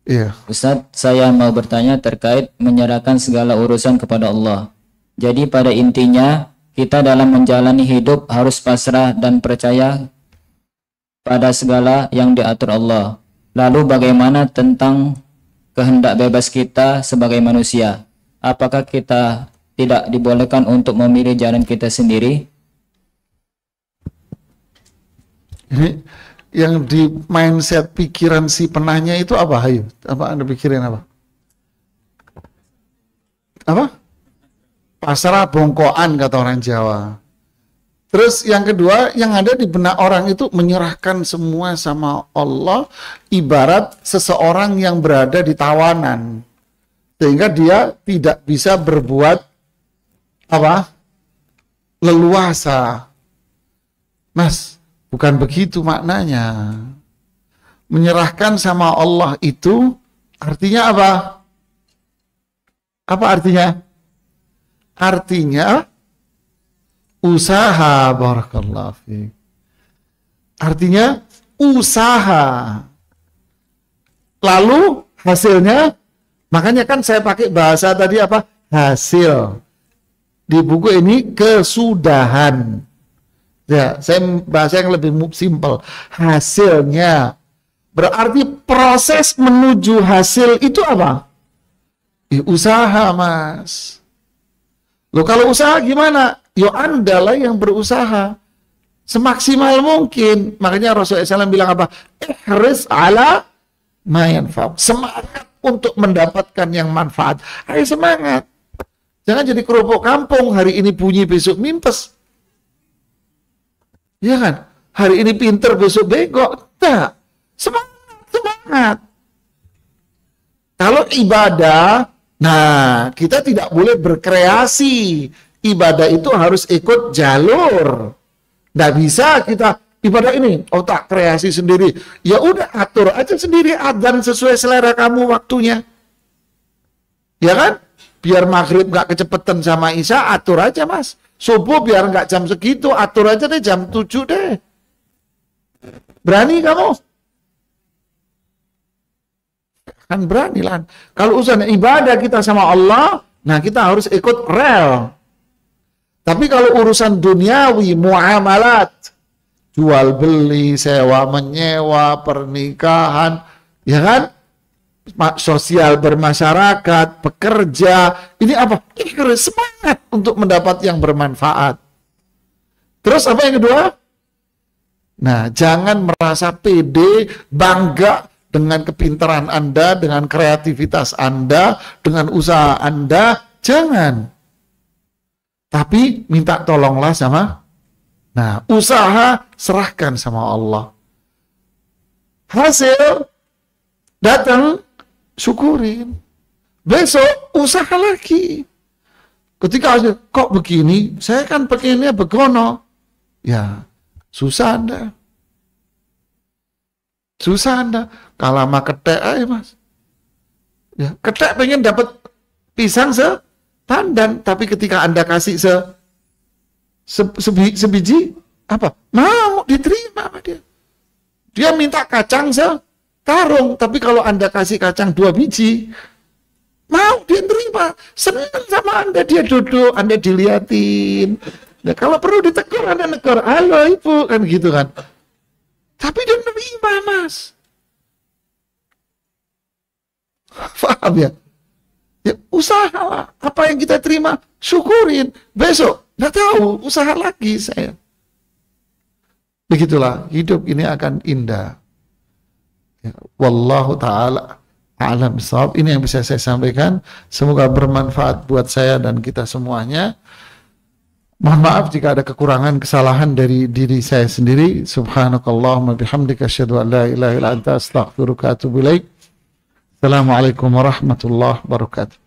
Iya. Ustadz, saya mau bertanya terkait menyerahkan segala urusan kepada Allah. Jadi pada intinya kita dalam menjalani hidup harus pasrah dan percaya pada segala yang diatur Allah. Lalu bagaimana tentang kehendak bebas kita sebagai manusia? Apakah kita tidak dibolehkan untuk memilih jalan kita sendiri? Ini yang di mindset pikiran si penanya itu apa, Hayu? Apa Anda pikirin apa? Apa? Pasrah bongkoan kata orang Jawa. Terus yang kedua, yang ada di benak orang itu menyerahkan semua sama Allah, ibarat seseorang yang berada di tawanan. Sehingga dia tidak bisa berbuat apa? Leluasa. Mas, bukan begitu maknanya. Menyerahkan sama Allah itu artinya apa? Apa artinya? Artinya usaha, barakallahu fiik. Artinya usaha. Lalu hasilnya, makanya kan saya pakai bahasa tadi apa? Hasil. Di buku ini kesudahan. Ya, saya bahasa yang lebih simpel. Hasilnya. Berarti proses menuju hasil itu apa? Usaha, Mas. Loh, kalau usaha gimana? Yo, Anda lah yang berusaha semaksimal mungkin. Makanya Rasulullah SAW bilang apa? Ihris ala ma yanfa'. Semangat untuk mendapatkan yang manfaat. Ayo semangat. Jangan jadi kerupuk kampung. Hari ini bunyi, besok mimpes. Ya kan? Hari ini pinter, besok bego. Tidak. Semangat. Kalau ibadah, nah kita tidak boleh berkreasi. Ibadah itu harus ikut jalur. Nggak bisa kita ibadah ini, tak kreasi sendiri. Ya udah, atur aja sendiri adzan sesuai selera kamu waktunya. Ya kan? Biar maghrib nggak kecepetan sama isya, atur aja, Mas. Subuh biar nggak jam segitu, atur aja deh jam 7 deh. Berani kamu? Kan berani lah. Kalau urusan ibadah kita sama Allah, nah kita harus ikut rel. Tapi kalau urusan duniawi, muamalat, jual beli, sewa menyewa, pernikahan, ya kan? Sosial bermasyarakat, pekerja, ini apa? Semangat untuk mendapat yang bermanfaat. Terus apa yang kedua? Nah, jangan merasa pede, bangga dengan kepintaran Anda, dengan kreativitas Anda, dengan usaha Anda, jangan. Tapi minta tolonglah sama, nah, usaha serahkan sama Allah. Hasil datang, syukurin. Besok usaha lagi. Ketika hasil, kok begini? Saya kan pakainya begono. Ya, susah Anda. Susah Anda. Kalah sama ketek aja, Mas. Ya, ketek pengen dapat pisang setandan, tapi ketika Anda kasih sebiji, apa? Mau diterima sama dia. Dia minta kacang sekarung, tapi kalau Anda kasih kacang 2 biji, mau dia terima. Senang sama Anda, dia duduk, Anda diliatin. Nah, kalau perlu ditegur, Anda negur, halo ibu, kan gitu kan. Tapi dia menerima, Mas. Paham ya? Ya, usahalah. Apa yang kita terima, syukurin. Besok, nggak tahu, usaha lagi saya. Begitulah, hidup ini akan indah. Ya, wallahu ta'ala a'lam bishawab. Ini yang bisa saya sampaikan. Semoga bermanfaat buat saya dan kita semuanya. Mohon maaf jika ada kekurangan, kesalahan dari diri saya sendiri. Subhanakallahumma bihamdika asyhadu an la ilaha illa anta astaghfiruka wa atubu ilaik. Assalamualaikum warahmatullahi wabarakatuh.